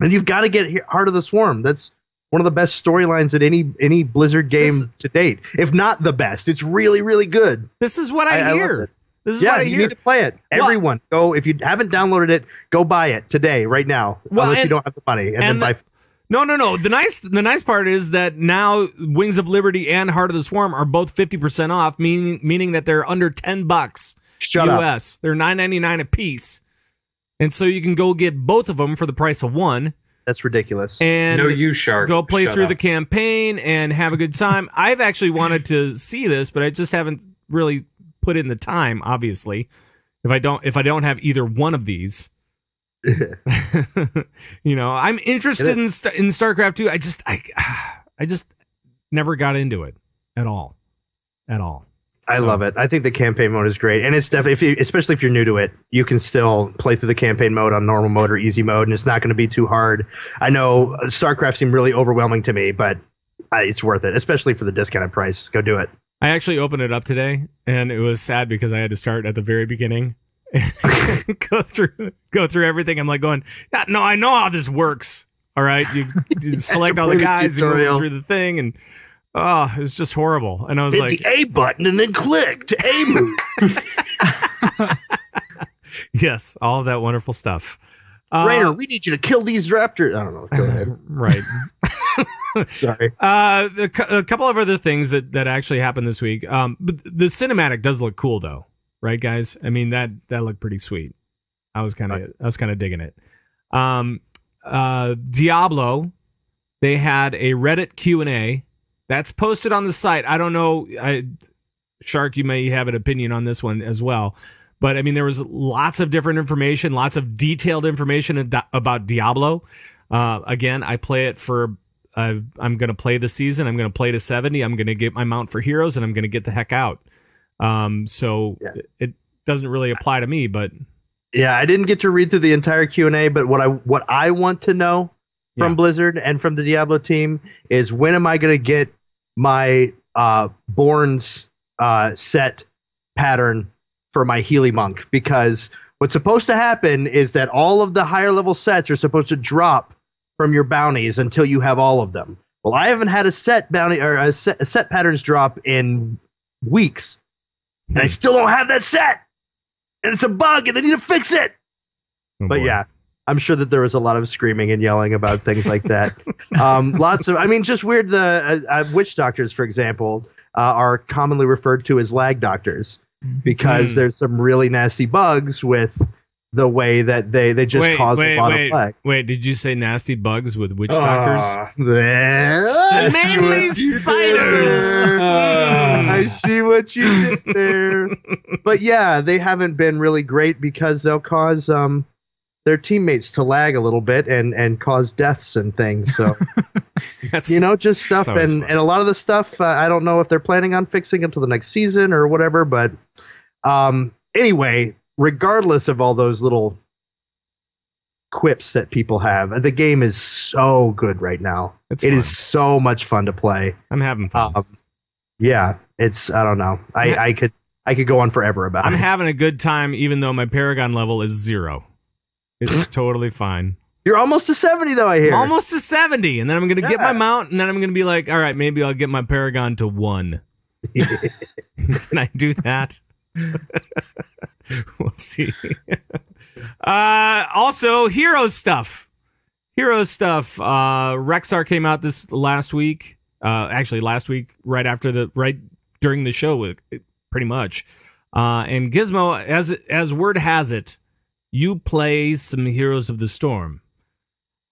you've got to get Heart of the Swarm. That's one of the best storylines at any Blizzard game to date, if not the best. It's really, really good. This is what I hear. This is what I hear. You need to play it. Everyone, go. If you haven't downloaded it, go buy it today, right now. Unless you don't have the money, and then buy. No. The nice part is that now Wings of Liberty and Heart of the Swarm are both 50% off, meaning that they're under $10 US. They're $9.99 a piece, and so you can go get both of them for the price of one. That's ridiculous. And no, you shark. Go play through the campaign and have a good time. I've actually wanted to see this, but I just haven't really put in the time. Obviously, if I don't have either one of these. I'm interested in StarCraft 2. I just never got into it at all. I love it. I think the campaign mode is great, and it's definitely, especially if you're new to it, you can still play through the campaign mode on normal mode or easy mode, and it's not going to be too hard. I know StarCraft seemed really overwhelming to me, but it's worth it, especially for the discounted price. Go do it. I actually opened it up today, and it was sad because I had to start at the very beginning. go through everything. I'm like going, yeah, no, I know how this works. All right, you select all the guys and go through the thing, and it's just horrible. And I was like, the A button and then click to A move. Yes, all of that wonderful stuff. Rainer, we need you to kill these raptors. I don't know. Go ahead. Right. Sorry. A couple of other things that actually happened this week. But the cinematic does look cool, though. Right, guys? I mean, that looked pretty sweet. I was kind of digging it. Diablo, they had a Reddit Q&A that's posted on the site. I don't know, Shark, you may have an opinion on this one as well. But I mean, there was lots of different information, lots of detailed information about Diablo. Again, I play it for. I'm going to play the season. I'm going to play to 70. I'm going to get my mount for heroes, and I'm going to get the heck out. It doesn't really apply to me, but yeah, I didn't get to read through the entire Q&A, but what I want to know from Blizzard and from the Diablo team is, when am I going to get my Born's set pattern for my Healy Monk? Because what's supposed to happen is that all of the higher level sets are supposed to drop from your bounties until you have all of them. Well, I haven't had a set bounty or a set patterns drop in weeks. And I still don't have that set. And it's a bug, and they need to fix it. Oh, but boy. yeah, I'm sure that there was a lot of screaming and yelling about things like that. Just weird. The witch doctors, for example, are commonly referred to as lag doctors because there's some really nasty bugs with the way that they just cause a lot of lag. Wait, did you say nasty bugs with witch doctors? Mainly spiders. I see what what you did there. But yeah, they haven't been really great because they'll cause their teammates to lag a little bit and cause deaths and things. So, just stuff. And a lot of the stuff, I don't know if they're planning on fixing until the next season or whatever. But anyway, regardless of all those little quips that people have, the game is so good right now. It is so much fun to play. I'm having fun. Yeah, I don't know. I could go on forever about it. I'm having a good time, even though my Paragon level is 0. It's totally fine. You're almost to 70, though, I hear. Almost to 70, and then I'm going to get my mount, and then I'm going to be like, all right, maybe I'll get my Paragon to 1. Can I do that? We'll see. Also, hero stuff. Rexar came out this last week. Actually, last week, right during the show, pretty much. And Gizmo, as word has it, you play some Heroes of the Storm.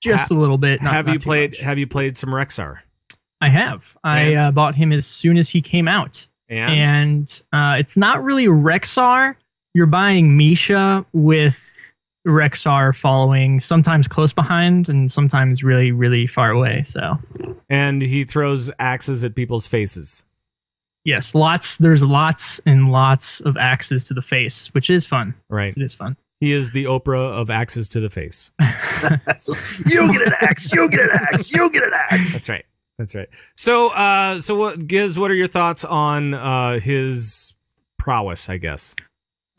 Just a little bit. Have you played some Rexar? I have. I bought him as soon as he came out. And it's not really Rexar. You're buying Misha with Rexar following, sometimes close behind and sometimes really, really far away. And he throws axes at people's faces. Yes, there's lots and lots of axes to the face, which is fun. Right. It is fun. He is the Oprah of axes to the face. You get an axe, you get an axe, you get an axe. That's right. So what, Giz, what are your thoughts on his prowess, I guess?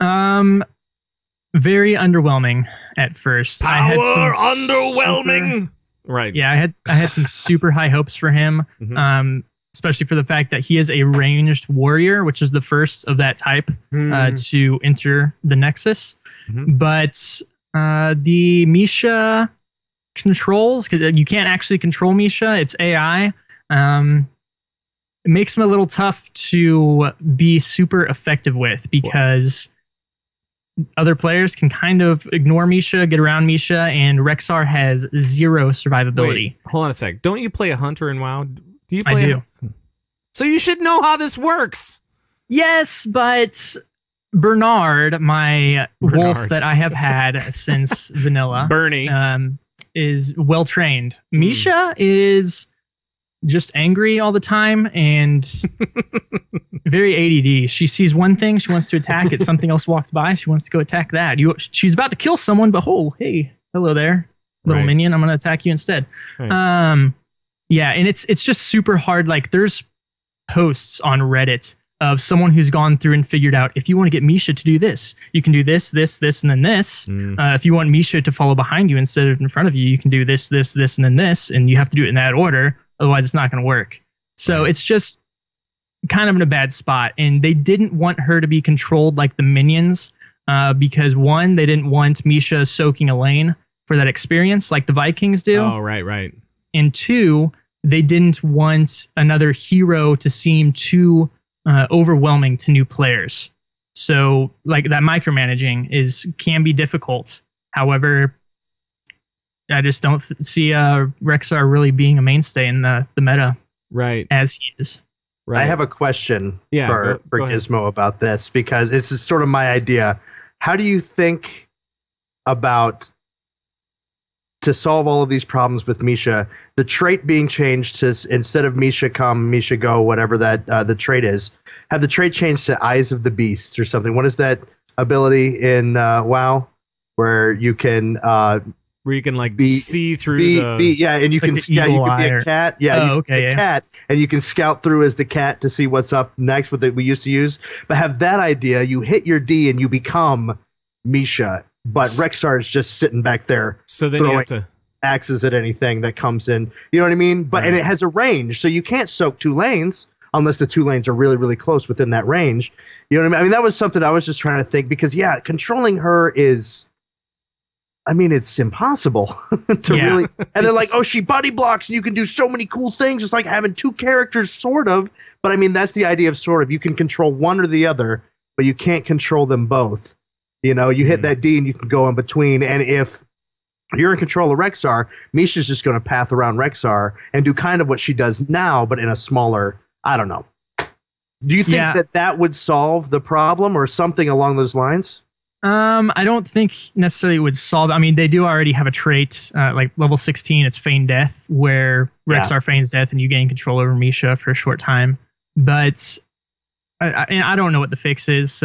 Very underwhelming at first. Underwhelming. Right. Yeah, I had some super high hopes for him. Mm-hmm. Especially for the fact that he is a ranged warrior, which is the first of that type to enter the Nexus. Mm-hmm. But the Misha controls, because you can't actually control Misha, it's AI. It makes him a little tough to be super effective with, because other players can kind of ignore Misha, get around Misha, and Rexar has 0 survivability. Wait, hold on a sec. Don't you play a hunter in WoW? Do you play? I do. So you should know how this works. Yes, but Bernard, wolf that I have had since vanilla, Bernie, is well trained. Misha is just angry all the time and very ADD. She sees one thing, she wants to attack it. Something else walks by, she wants to go attack that. She's about to kill someone, but hey, hello there, little minion. I'm going to attack you instead. Right. Yeah, and it's just super hard. Like, there's posts on Reddit of someone who's gone through and figured out, if you want to get Misha to do this, you can do this, this, this, and then this. If you want Misha to follow behind you instead of in front of you, you can do this, this, this, and then this, and you have to do it in that order. Otherwise, it's not going to work. So it's just kind of in a bad spot. And they didn't want her to be controlled like the minions because, one, they didn't want Misha soaking a lane for that experience like the Vikings do. Oh, right. And 2, they didn't want another hero to seem too overwhelming to new players. So, like, that micromanaging can be difficult. However, I just don't see Rexar really being a mainstay in the meta, right? As he is. Right. I have a question for Gizmo about this, because this is sort of my idea. How do you think about, to solve all of these problems with Misha, the trait being changed to, instead of Misha come, Misha go, whatever that the trait is, have the trait changed to Eyes of the Beast or something? What is that ability in WoW where you can like see through and you can you can be a cat, cat, and you can scout through as the cat to see what's up next, what we used to use. But have that idea, you hit your D and you become Misha, but Rexar is just sitting back there, so then you have to axes at anything that comes in. You know what I mean? But and it has a range, so you can't soak 2 lanes unless the 2 lanes are really, really close within that range. You know what I mean? I mean, that was something I was just trying to think, because controlling her is, I mean, it's impossible to really. And they're like, oh, she body blocks and you can do so many cool things. It's like having 2 characters, sort of. But I mean, that's the idea of sort of. You can control one or the other, but you can't control them both. You know, you hit that D and you can go in between. And if you're in control of Rexar, Misha's just going to path around Rexar and do kind of what she does now, but in a smaller, I don't know. Do you think that would solve the problem or something along those lines? I don't think necessarily it would solve. I mean, they do already have a trait, like level 16, it's Feign Death, where Rexar feigns death and you gain control over Misha for a short time. But I don't know what the fix is,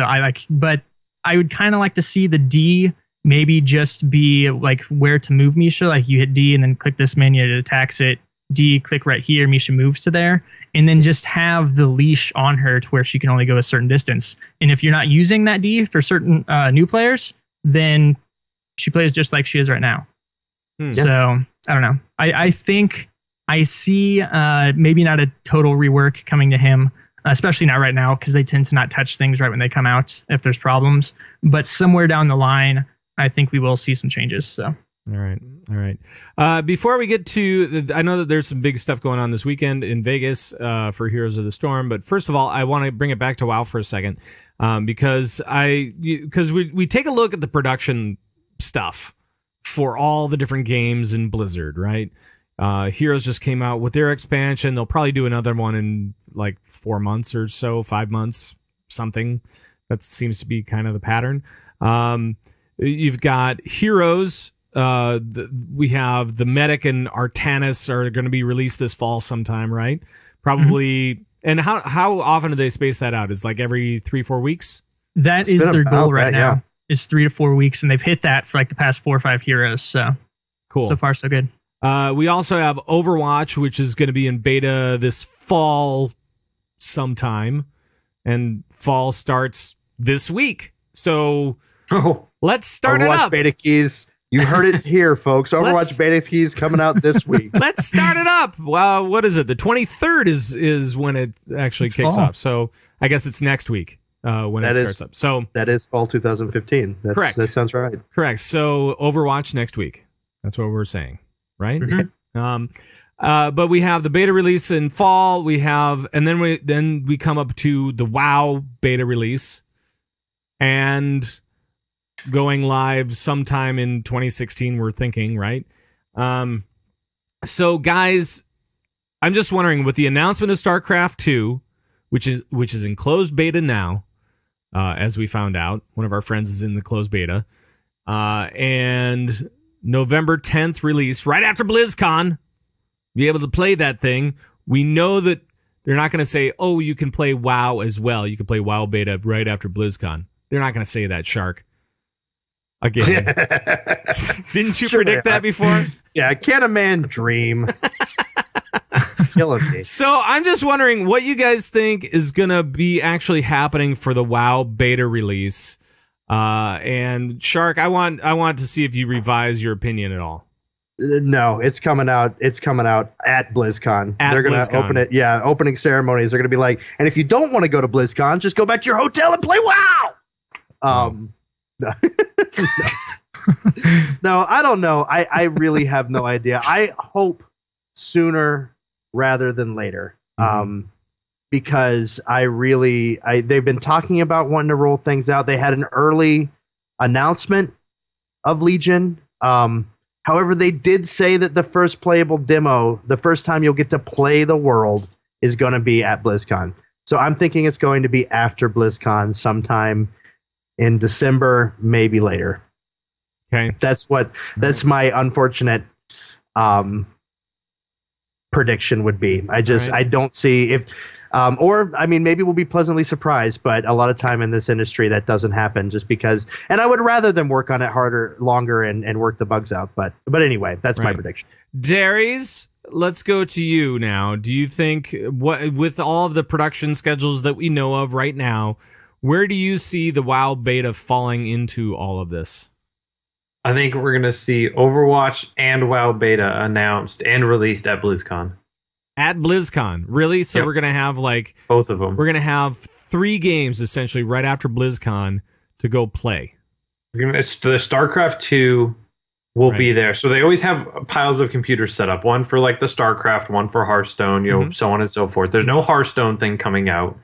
but I would kind of like to see the D maybe just be like where to move Misha. Like you hit D and then click this menu, it attacks it. D, click right here, Misha moves to there. And then just have the leash on her to where she can only go a certain distance. And if you're not using that D for certain new players, then she plays just like she is right now. So I don't know. I think I see maybe not a total rework coming to him, especially not right now because they tend to not touch things right when they come out if there's problems. But somewhere down the line, I think we will see some changes. So. All right. Before we get to, I know that there's some big stuff going on this weekend in Vegas for Heroes of the Storm, but first of all, I want to bring it back to WoW for a second because we take a look at the production stuff for all the different games in Blizzard, right? Heroes just came out with their expansion. They'll probably do another one in like 4 months or so, 5 months, something. That seems to be kind of the pattern. You've got Heroes. We have the Medic and Artanis are going to be released this fall sometime, right? Probably. Mm-hmm. And how often do they space that out? Is like every 3-4 weeks? That is their goal right now. Is 3 to 4 weeks, and they've hit that for like the past 4 or 5 Heroes. So cool. So far, so good. We also have Overwatch, which is going to be in beta this fall sometime, and fall starts this week. So let's start Overwatch it up. Beta keys. You heard it here, folks. Overwatch beta keys coming out this week. Let's start it up. Well, what is it? The 23rd is when it actually kicks off. So I guess it's next week when it starts up. So that is fall 2015. Correct. That sounds right. Correct. So Overwatch next week. That's what we're saying, right? Mm-hmm. But we have the beta release in fall. We have, and then we come up to the WoW beta release, and going live sometime in 2016, we're thinking, right? So guys, I'm just wondering, with the announcement of StarCraft 2, which is in closed beta now, as we found out, one of our friends is in the closed beta, and November 10th release, right after BlizzCon, be able to play that thing. We know that they're not going to say, oh, you can play WoW as well. You can play WoW beta right after BlizzCon. They're not going to say that, Shark. Again. Didn't you predict that before? Yeah, can a man dream? Killing me. So I'm just wondering what you guys think is going to be actually happening for the WoW beta release. And Shark, I want to see if you revise your opinion at all. No, it's coming out. It's coming out at BlizzCon. They're going to open it. Yeah, opening ceremonies. They're going to be like, and if you don't want to go to BlizzCon, just go back to your hotel and play WoW. No. No, I don't know. I really have no idea. I hope sooner rather than later. Because they've been talking about wanting to roll things out. They had an early announcement of Legion. However, they did say that the first playable demo, the first time you'll get to play the world, is going to be at BlizzCon. So I'm thinking it's going to be after BlizzCon, sometime in December, maybe later. Okay, that's my unfortunate prediction would be. I don't see if, or I mean, maybe we'll be pleasantly surprised, but a lot of time in this industry that doesn't happen just because. And I would rather them work on it harder, longer, and work the bugs out. But anyway, that's my prediction. Darius, let's go to you now. Do you think with all of the production schedules that we know of right now, where do you see the WoW beta falling into all of this? I think we're going to see Overwatch and WoW beta announced and released at BlizzCon. At BlizzCon, really? So we're going to have like both of them. We're going to have 3 games essentially right after BlizzCon to go play. The StarCraft 2 will be there. So they always have piles of computers set up. One for like the StarCraft, one for Hearthstone, so on and so forth. There's no Hearthstone thing coming out.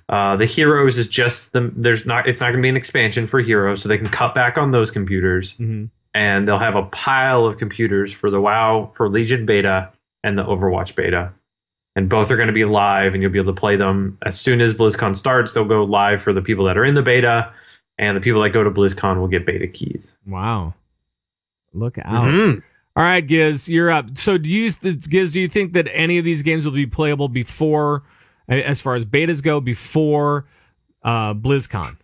The Heroes is just it's not going to be an expansion for Heroes, so they can cut back on those computers, and they'll have a pile of computers for the WoW, for Legion beta, and the Overwatch beta. and both are going to be live, and you'll be able to play them as soon as BlizzCon starts. They'll go live for the people that are in the beta, and the people that go to BlizzCon will get beta keys. Wow. Look out. All right, Giz, you're up. So Giz, do you think that any of these games will be playable before, as far as betas go, before BlizzCon?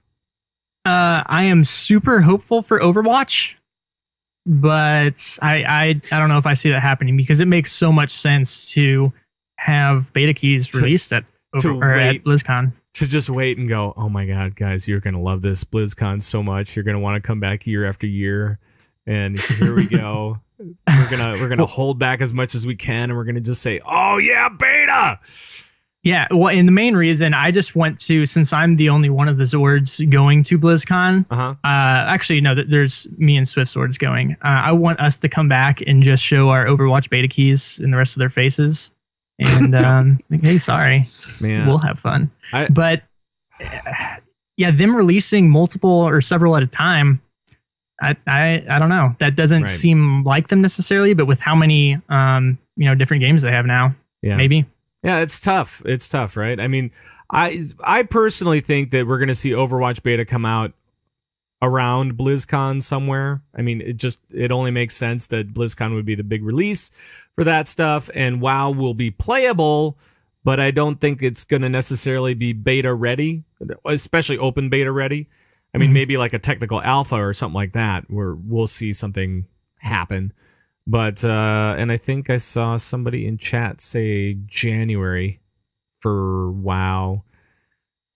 I am super hopeful for Overwatch, but I don't know if I see that happening, because it makes so much sense to have beta keys released at BlizzCon. To just wait and go, oh my God, guys, you're going to love this BlizzCon so much. You're going to want to come back year after year. And here we go. We're gonna hold back as much as we can, and we're gonna just say, "Oh yeah, beta." Yeah, well, and the main reason I just went to, since I'm the only one of the Zords going to BlizzCon. Actually, no, there's me and Swift Zords going. I want us to come back and just show our Overwatch beta keys in the rest of their faces, and like, hey, sorry, man, we'll have fun. But yeah, them releasing multiple or several at a time. I don't know. That doesn't seem like them necessarily, but with how many different games they have now, maybe. Yeah, it's tough. It's tough, right? I mean, I personally think that we're going to see Overwatch beta come out around BlizzCon somewhere. I mean, it only makes sense that BlizzCon would be the big release for that stuff, and WoW will be playable, but I don't think it's going to necessarily be beta ready, especially open beta ready. I mean, maybe like a technical alpha or something like that, where we'll see something happen. But, and I think I saw somebody in chat say January for WoW.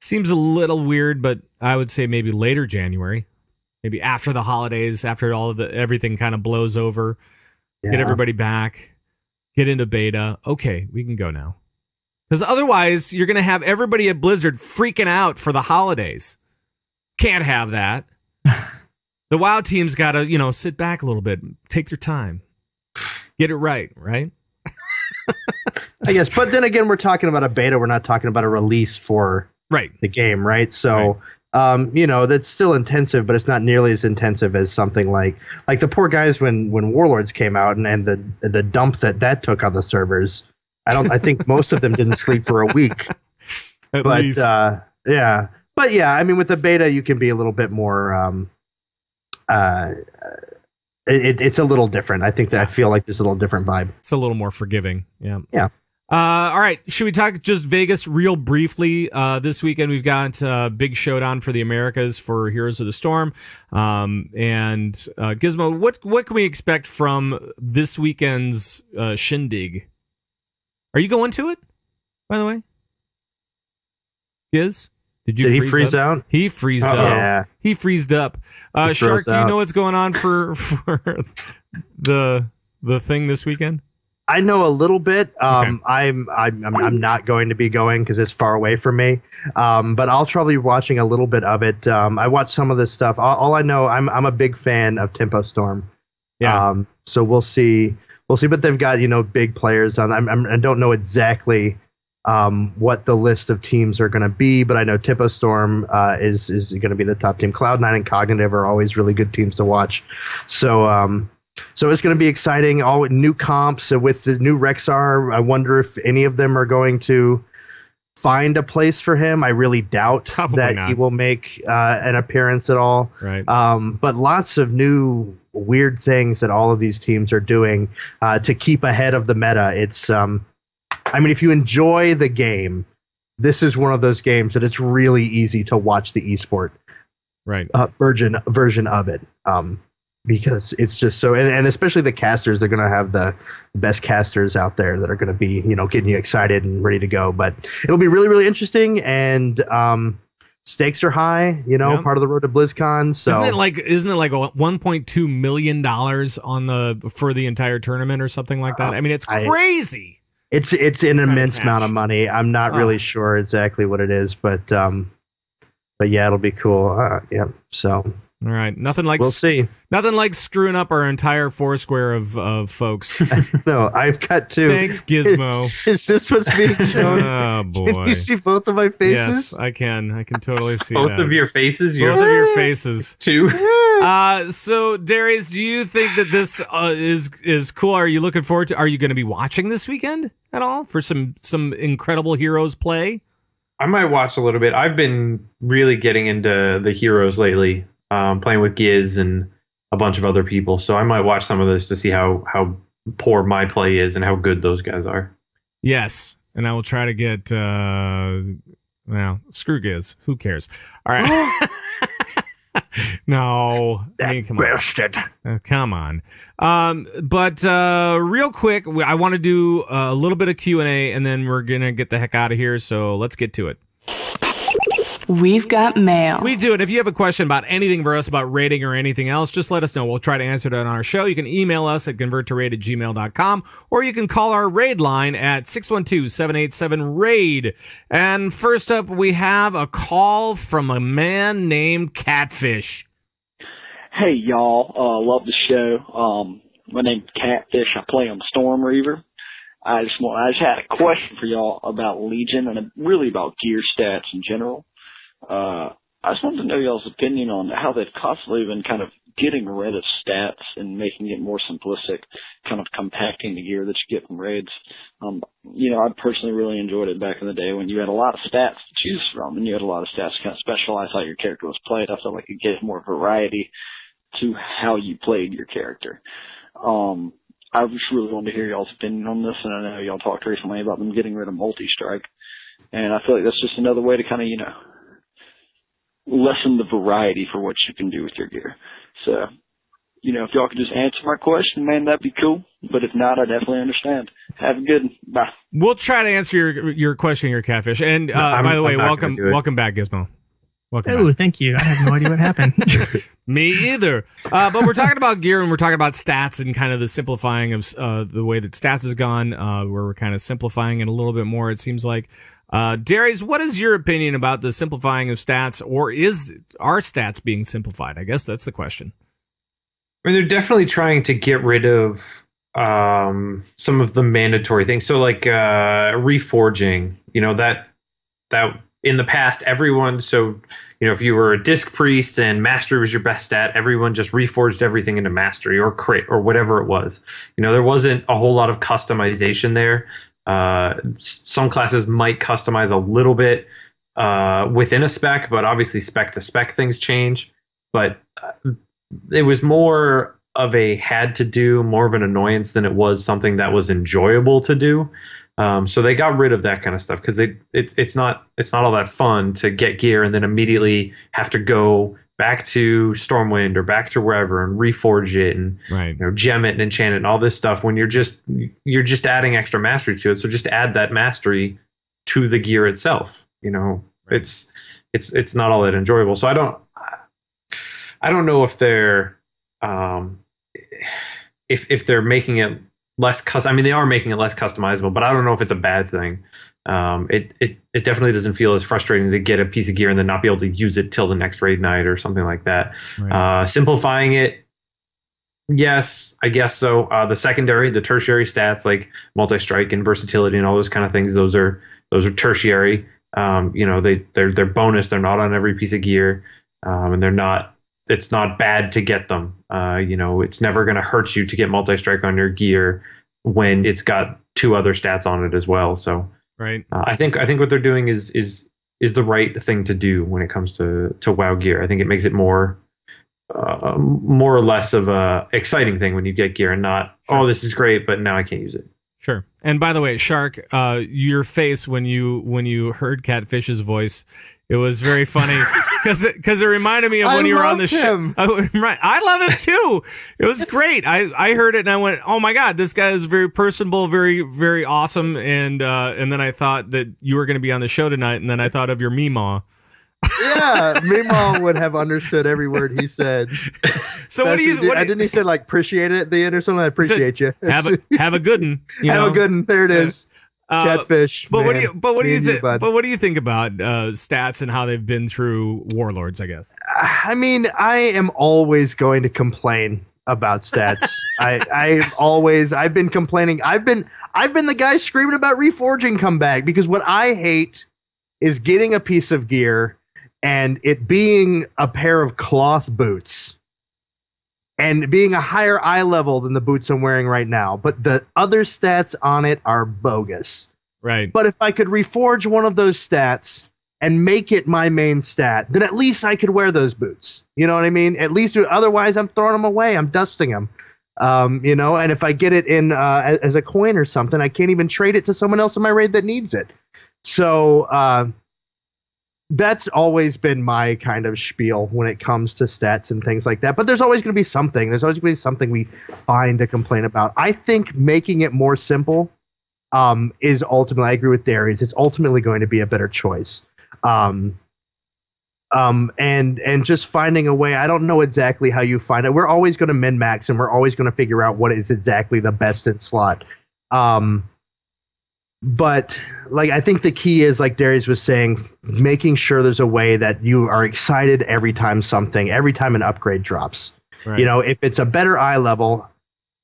Seems a little weird, but I would say maybe later January. Maybe after the holidays, after everything kind of blows over. Yeah. Get everybody back. Get into beta. Okay, we can go now. Because otherwise, you're going to have everybody at Blizzard freaking out for the holidays. Can't have that. The WoW team's got to, sit back a little bit, take their time, get it right? I guess, but then again, we're talking about a beta. We're not talking about a release for the game, right? So, that's still intensive, but it's not nearly as intensive as something like the poor guys when Warlords came out and the dump that took on the servers. I think most of them didn't sleep for a week. At least. Yeah. But yeah, I mean, with the beta, you can be a little bit more. It's a little different. I think that I feel like there's a little different vibe. It's a little more forgiving. Yeah. Yeah. All right. Should we talk just Vegas real briefly? This weekend we've got a big showdown for the Americas for Heroes of the Storm. And Gizmo, what can we expect from this weekend's shindig? Are you going to it, by the way? Giz? Did he freeze out? He freezed up. Yeah. He freezed up. Shark, do you know what's going on for the thing this weekend? I know a little bit. Okay. I'm not going to be going because it's far away from me. But I'll probably be watching a little bit of it. I watched some of this stuff. All I know, I'm a big fan of Tempo Storm. Yeah. So we'll see. But they've got big players on. I don't know exactly what the list of teams are going to be, but I know Tempo Storm is going to be the top team. Cloud9 and Cognitive are always really good teams to watch. So it's going to be exciting. All new comps with the new Rexar. I wonder if any of them are going to find a place for him. I really doubt that he will make an appearance at all. Right. But lots of new weird things that all of these teams are doing to keep ahead of the meta. It's if you enjoy the game, this is one of those games that it's really easy to watch the esport version of it. Because it's just so, and especially the casters, they're going to have the best casters out there that are going to be, getting you excited and ready to go. But it'll be really, really interesting, and stakes are high. Part of the road to BlizzCon. So isn't it like $1.2 million for the entire tournament or something like that? I mean, it's crazy. It's an immense amount of money. I'm not really sure exactly what it is, but yeah, it'll be cool. Yeah, so. All right. Nothing like We'll see. Nothing like screwing up our entire foursquare of folks. No, I've got two. Thanks, Gizmo. Is this what's being shown? Oh boy. Can you see both of my faces? Yes, I can. I can totally see Both that. of your faces. Both of your faces. Two. So Darius, do you think that this is cool? Are you looking forward to? Are you going to be watching this weekend at all for some incredible heroes play? I might watch a little bit. I've been really getting into the heroes lately, playing with Giz and a bunch of other people. So I might watch some of this to see how poor my play is and how good those guys are. Yes, and I will try to get. Well, screw Giz. Who cares? All right. No, I mean, come Bastard. on. Come on. But real quick, I want to do a little bit of Q&A, and then we're gonna get the heck out of here. So let's get to it. We've got mail. We do it. If you have a question about anything for us about rating or anything else, just let us know. We'll try to answer it on our show. You can email us at converttoraid@gmail.com, or you can call our raid line at 612-787-RAID. And first up, we have a call from a man named Catfish. Hey y'all, love the show. My name's Catfish. I play on Storm Reaver. I just had a question for y'all about Legion and really about gear stats in general. I just wanted to know y'all's opinion on how they've constantly been kind of getting rid of stats and making it more simplistic, kind of compacting the gear that you get from raids. I personally really enjoyed it back in the day when you had a lot of stats to choose from and you had a lot of stats to kind of specialize how your character was played. I felt like it gave more variety to how you played your character. I just really wanted to hear y'all's opinion on this, and I know y'all talked recently about them getting rid of multi-strike, and I feel like that's just another way to kind of, lessen the variety for what you can do with your gear. So, if y'all could just answer my question, man, that'd be cool. But if not, I definitely understand. Have a good one. Bye. We'll try to answer your question here, Catfish. And by the way, welcome back, Gizmo. Welcome Oh, back. Thank you. I have no idea what happened. Me either. But we're talking about gear and we're talking about stats and kind of the simplifying of the way that stats has gone, where we're kind of simplifying it a little bit more, it seems like. Darius, what is your opinion about the simplifying of stats, or are stats being simplified? I guess that's the question. I mean, they're definitely trying to get rid of some of the mandatory things. So like reforging, that in the past, everyone, if you were a disc priest and mastery was your best stat, everyone just reforged everything into mastery or crit or whatever it was. There wasn't a whole lot of customization there. Some classes might customize a little bit within a spec, but obviously spec to spec things change. But it was more of a had to do, more of an annoyance than it was something that was enjoyable to do. So they got rid of that kind of stuff because it's not all that fun to get gear and then immediately have to go back to Stormwind or back to wherever and reforge it and gem it and enchant it and all this stuff when you're just adding extra mastery to it. So just add that mastery to the gear itself. It's not all that enjoyable. So I don't know if they're if they're making it less they are making it less customizable, but I don't know if it's a bad thing. It definitely doesn't feel as frustrating to get a piece of gear and then not be able to use it till the next raid night or something like that. Right. Simplifying it, yes, I guess so. The tertiary stats like multi-strike and versatility and all those kind of things, those are tertiary. They're bonus. They're not on every piece of gear, and it's not bad to get them. It's never going to hurt you to get multi-strike on your gear when it's got two other stats on it as well. So. Right. I think what they're doing is the right thing to do when it comes to WoW gear. I think it makes it more or less of a exciting thing when you get gear and not this is great, but now I can't use it. Sure. And by the way, Shark, your face when you heard Catfish's voice, it was very funny because it reminded me of when you were on the show. I love him too. It was great. I heard it and I went, oh my God, this guy is very personable, very, very awesome. And then I thought that you were going to be on the show tonight. And then I thought of your Meemaw. Yeah, Meemaw would have understood every word he said. So didn't he say like appreciate it at the end or something? I appreciate you. Have a good one. Have a good one. There it is. Catfish. But what do you think about stats and how they've been through Warlords? I guess I mean, I am always going to complain about stats. I've been complaining. I've been the guy screaming about reforging comeback, because what I hate is getting a piece of gear and it being a pair of cloth boots and being a higher eye level than the boots I'm wearing right now, but the other stats on it are bogus. Right. But if I could reforge one of those stats and make it my main stat, then at least I could wear those boots. You know what I mean? At least, otherwise I'm throwing them away. I'm dusting them. You know, and if I get it in as a coin or something, I can't even trade it to someone else in my raid that needs it. So that's always been my kind of spiel when it comes to stats and things like that. But there's always going to be something. There's always going to be something we find to complain about. I think making it more simple is ultimately, I agree with Darius, it's ultimately going to be a better choice. And just finding a way. I don't know exactly how you find it. We're always going to min-max, and we're always going to figure out what is exactly the best in slot. But like, I think the key is, like Darius was saying, making sure there's a way that you are excited every time an upgrade drops. Right. You know, if it's a better eye level,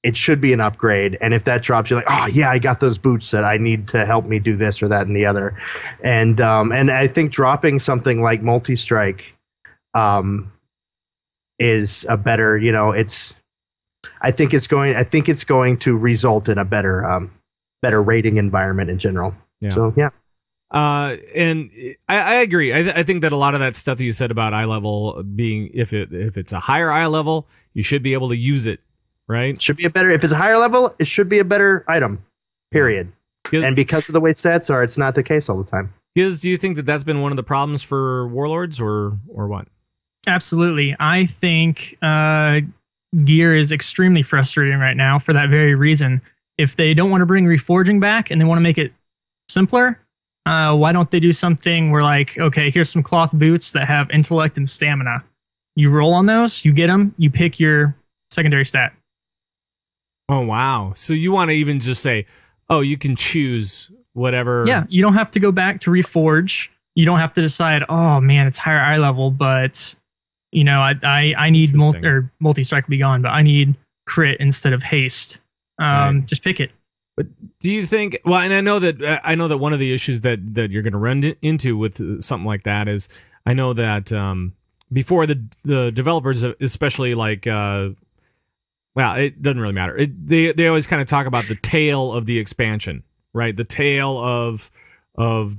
it should be an upgrade. And if that drops, you're like, oh yeah, I got those boots that I need to help me do this or that and the other. And I think dropping something like multi-strike is a better, you know, I think it's going to result in a better rating environment in general. Yeah. So yeah. And I agree. I think that a lot of that stuff that you said about eye level being, if it's a higher eye level, you should be able to use it, right? Should be a better, if it's a higher level, it should be a better item, period. And because of the way stats are, it's not the case all the time. Giz, do you think that that's been one of the problems for Warlords or what? Absolutely. I think gear is extremely frustrating right now for that very reason. If they don't want to bring reforging back and they want to make it simpler, why don't they do something where, like, okay, here's some cloth boots that have intellect and stamina. You roll on those, you get them, you pick your secondary stat. Oh, wow. So you want to even just say, oh, you can choose whatever. Yeah, you don't have to go back to reforge. You don't have to decide, oh man, it's higher eye level, but you know, I need multi-strike will be gone, but I need crit instead of haste. Right. Just pick it. But do you think? Well, and I know that one of the issues that you're going to run into with something like that is, I know that before the developers, especially like, well, it doesn't really matter. They always kind of talk about the tail of the expansion, right? The tail of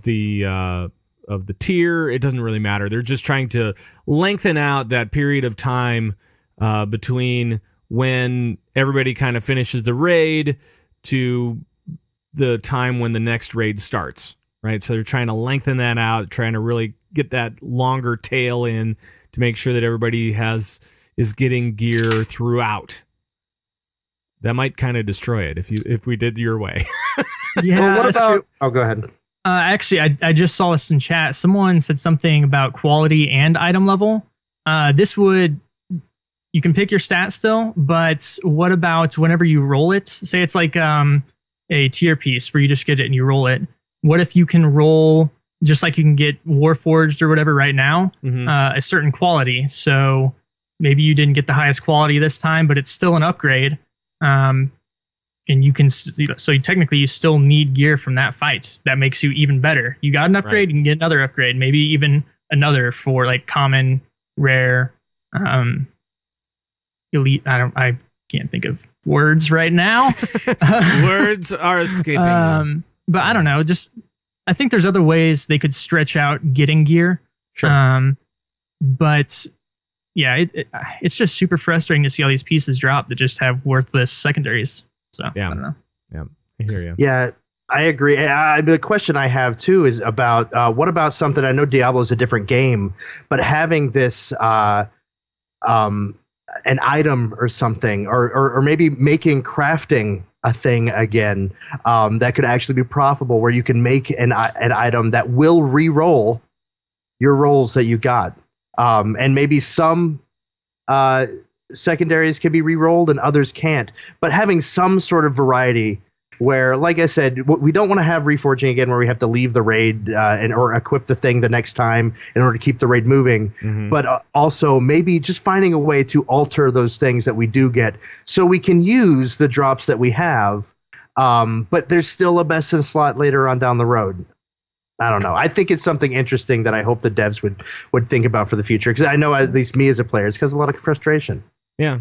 the tier. It doesn't really matter. They're just trying to lengthen out that period of time between when everybody kind of finishes the raid to the time when the next raid starts, right? So they're trying to lengthen that out, trying to really get that longer tail in to make sure that everybody is getting gear throughout. That might kind of destroy it if we did your way. Yeah. Well, what about? Oh, go ahead. Actually, I just saw this in chat. Someone said something about quality and item level. You can pick your stat still, but what about whenever you roll it? Say it's like a tier piece where you just get it and you roll it. What if you can roll, just like you can get Warforged or whatever right now, a certain quality? So maybe you didn't get the highest quality this time, but it's still an upgrade. And you can, so technically you still need gear from that fight. That makes you even better. You got an upgrade, right. You can get another upgrade, maybe even another for like common, rare, elite. I can't think of words right now. Words are escaping. But I don't know. I think there's other ways they could stretch out getting gear. Sure. But yeah, it's just super frustrating to see all these pieces drop that just have worthless secondaries. So yeah. I don't know. Yeah, I hear you. Yeah, I agree. The question I have too is about what about something? I know Diablo is a different game, but having this an item or something, or maybe making crafting a thing again that could actually be profitable, where you can make an item that will re-roll your rolls that you got, and maybe some secondaries can be re-rolled and others can't. But having some sort of variety where, like I said, we don't want to have reforging again where we have to leave the raid or equip the thing the next time in order to keep the raid moving. But also maybe just finding a way to alter those things that we do get so we can use the drops that we have. But there's still a best in slot later on down the road. I don't know. I think it's something interesting that I hope the devs would think about for the future. Because I know, at least me as a player, it's because of a lot of frustration. Yeah.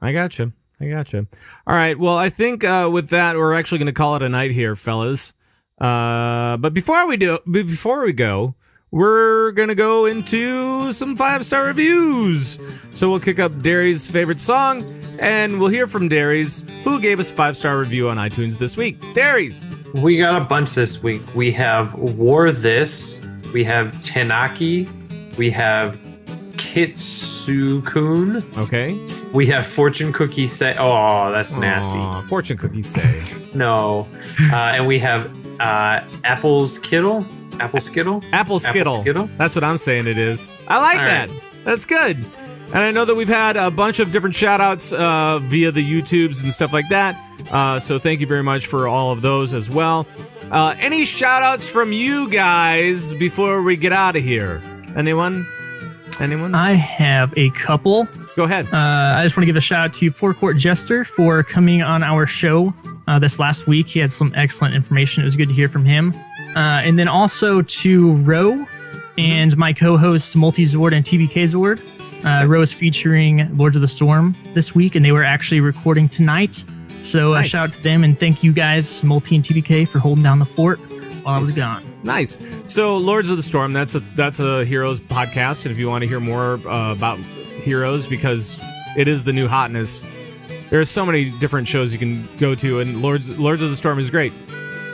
I gotcha. All right. Well, I think with that, we're actually going to call it a night here, fellas. But before we go, we're going to go into some 5-star reviews. So we'll kick up Derry's favorite song, and we'll hear from Derry's, who gave us a 5-star review on iTunes this week. Derry's. We got a bunch this week. We have War This. We have Tenaki. We have Kitsukun. Okay. We have Fortune Cookie Say. Oh, that's nasty. Fortune Cookie Say. No. And we have Apple Skittle. Apple Skittle. That's what I'm saying it is. I like that. Right. That's good. And I know that we've had a bunch of different shout-outs via the YouTubes and stuff like that. So thank you very much for all of those as well. Any shout-outs from you guys before we get out of here? Anyone? I have a couple. Go ahead. I just want to give a shout-out to Forecourt Jester for coming on our show this last week. He had some excellent information. It was good to hear from him. And then also to Ro and my co-host Multizord and TBKzord. Ro is featuring Lords of the Storm this week, and they were actually recording tonight. So nice. Shout out to them, and thank you guys, Multi and TBK, for holding down the fort while I was gone. Nice. So Lords of the Storm, that's a Heroes podcast, and if you want to hear more about Heroes, because it is the new hotness, there's so many different shows you can go to, and Lords of the Storm is great.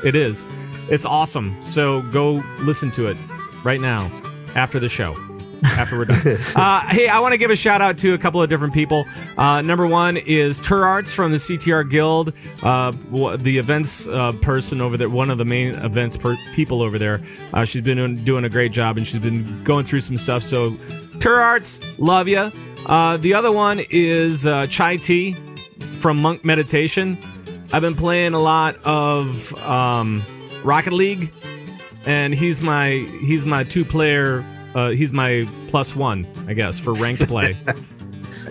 It is. It's awesome. So go listen to it right now after the show. After we're done. Hey, I want to give a shout out to a couple of different people. Number one is Turarts from the CTR Guild, the events person over there, one of the main events people over there. She's been doing a great job, and she's been going through some stuff. So, Turarts, love ya. The other one is Chai Tea from Monk Meditation. I've been playing a lot of Rocket League, and he's my 2-player. He's my +1, I guess, for ranked play.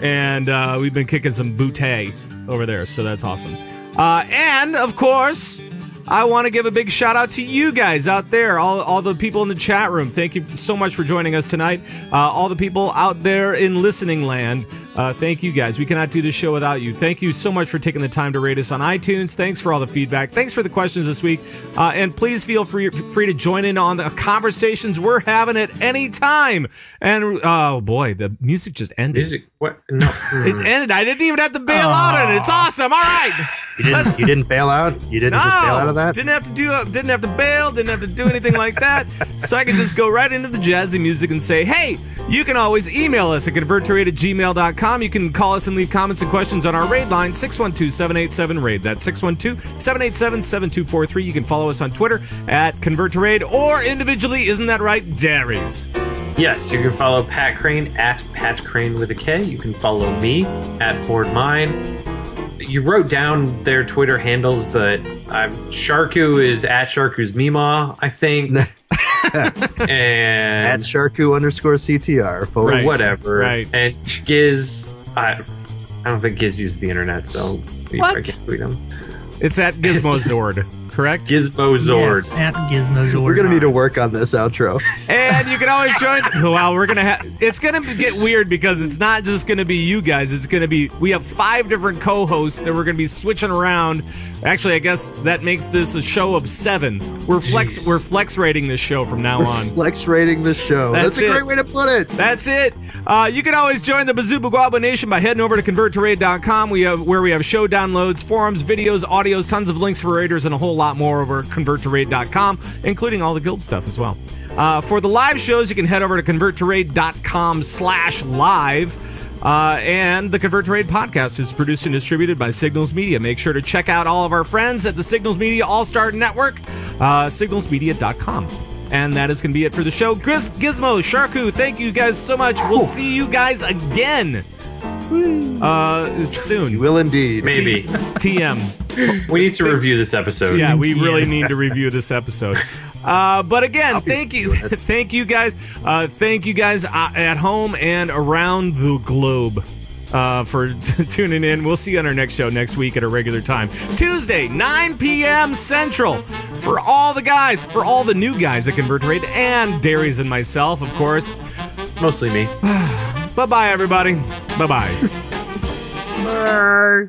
And we've been kicking some bootay over there, so that's awesome. And, of course, I want to give a big shout-out to you guys out there, all the people in the chat room. Thank you so much for joining us tonight. All the people out there in listening land, thank you guys. We cannot do this show without you. Thank you so much for taking the time to rate us on iTunes. Thanks for all the feedback. Thanks for the questions this week. And please feel free to join in on the conversations we're having at any time. And, oh boy, the music just ended. Music? What? No. It ended. I didn't even have to bail out on it. It's awesome. All right. You didn't bail out? You didn't just bail out of that? Didn't have to bail, didn't have to do anything like that. So I could just go right into the jazzy music and say, hey, you can always email us at converttorate@gmail.com. You can call us and leave comments and questions on our raid line, 612-787-RAID. That's 612-787-7243. You can follow us on Twitter at converttorate or individually, isn't that right, Derry's? Yes, you can follow Pat Crane at Pat Crane with a K. You can follow me at BoardMine. You wrote down their Twitter handles, but Sharku is at Sharku's Mima, I think. And at Sharku_CTR. Or whatever. Right. And Giz, I don't think Giz uses the internet, so I can tweet him. It's at Gizmozord. Correct? Gizmozord. Yes, at Gizmozord. We're going to need to work on this outro. And you can always join. Well, we're going to have. It's going to get weird because it's not just going to be you guys. It's going to be. We have 5 different co hosts that we're going to be switching around. Actually, I guess that makes this a show of 7. We're flex rating this show from now on. Flex rating the show. That's a great way to put it. That's it. You can always join the Bazooba Nation by heading over to converttorate.com. Where we have show downloads, forums, videos, audios, tons of links for raiders, and a whole lot more over at converttorate.com, including all the guild stuff as well. For the live shows, you can head over to converttorate.com/live. And the Convert to Raid podcast is produced and distributed by Signals Media. Make sure to check out all of our friends at the Signals Media All-Star Network, signalsmedia.com. And that is going to be it for the show. Gizmo, Sharku, thank you guys so much. We'll see you guys again soon. You will indeed. Maybe. It's TM. We need to review this episode. Yeah, we really need to review this episode. But again, thank you guys. Thank you guys at home and around the globe for tuning in. We'll see you on our next show next week at a regular time, Tuesday, 9 p.m. Central. For all the guys, for all the new guys at Convert to Raid, and Darius and myself, of course. Mostly me. Bye-bye, everybody. Bye-bye. Bye.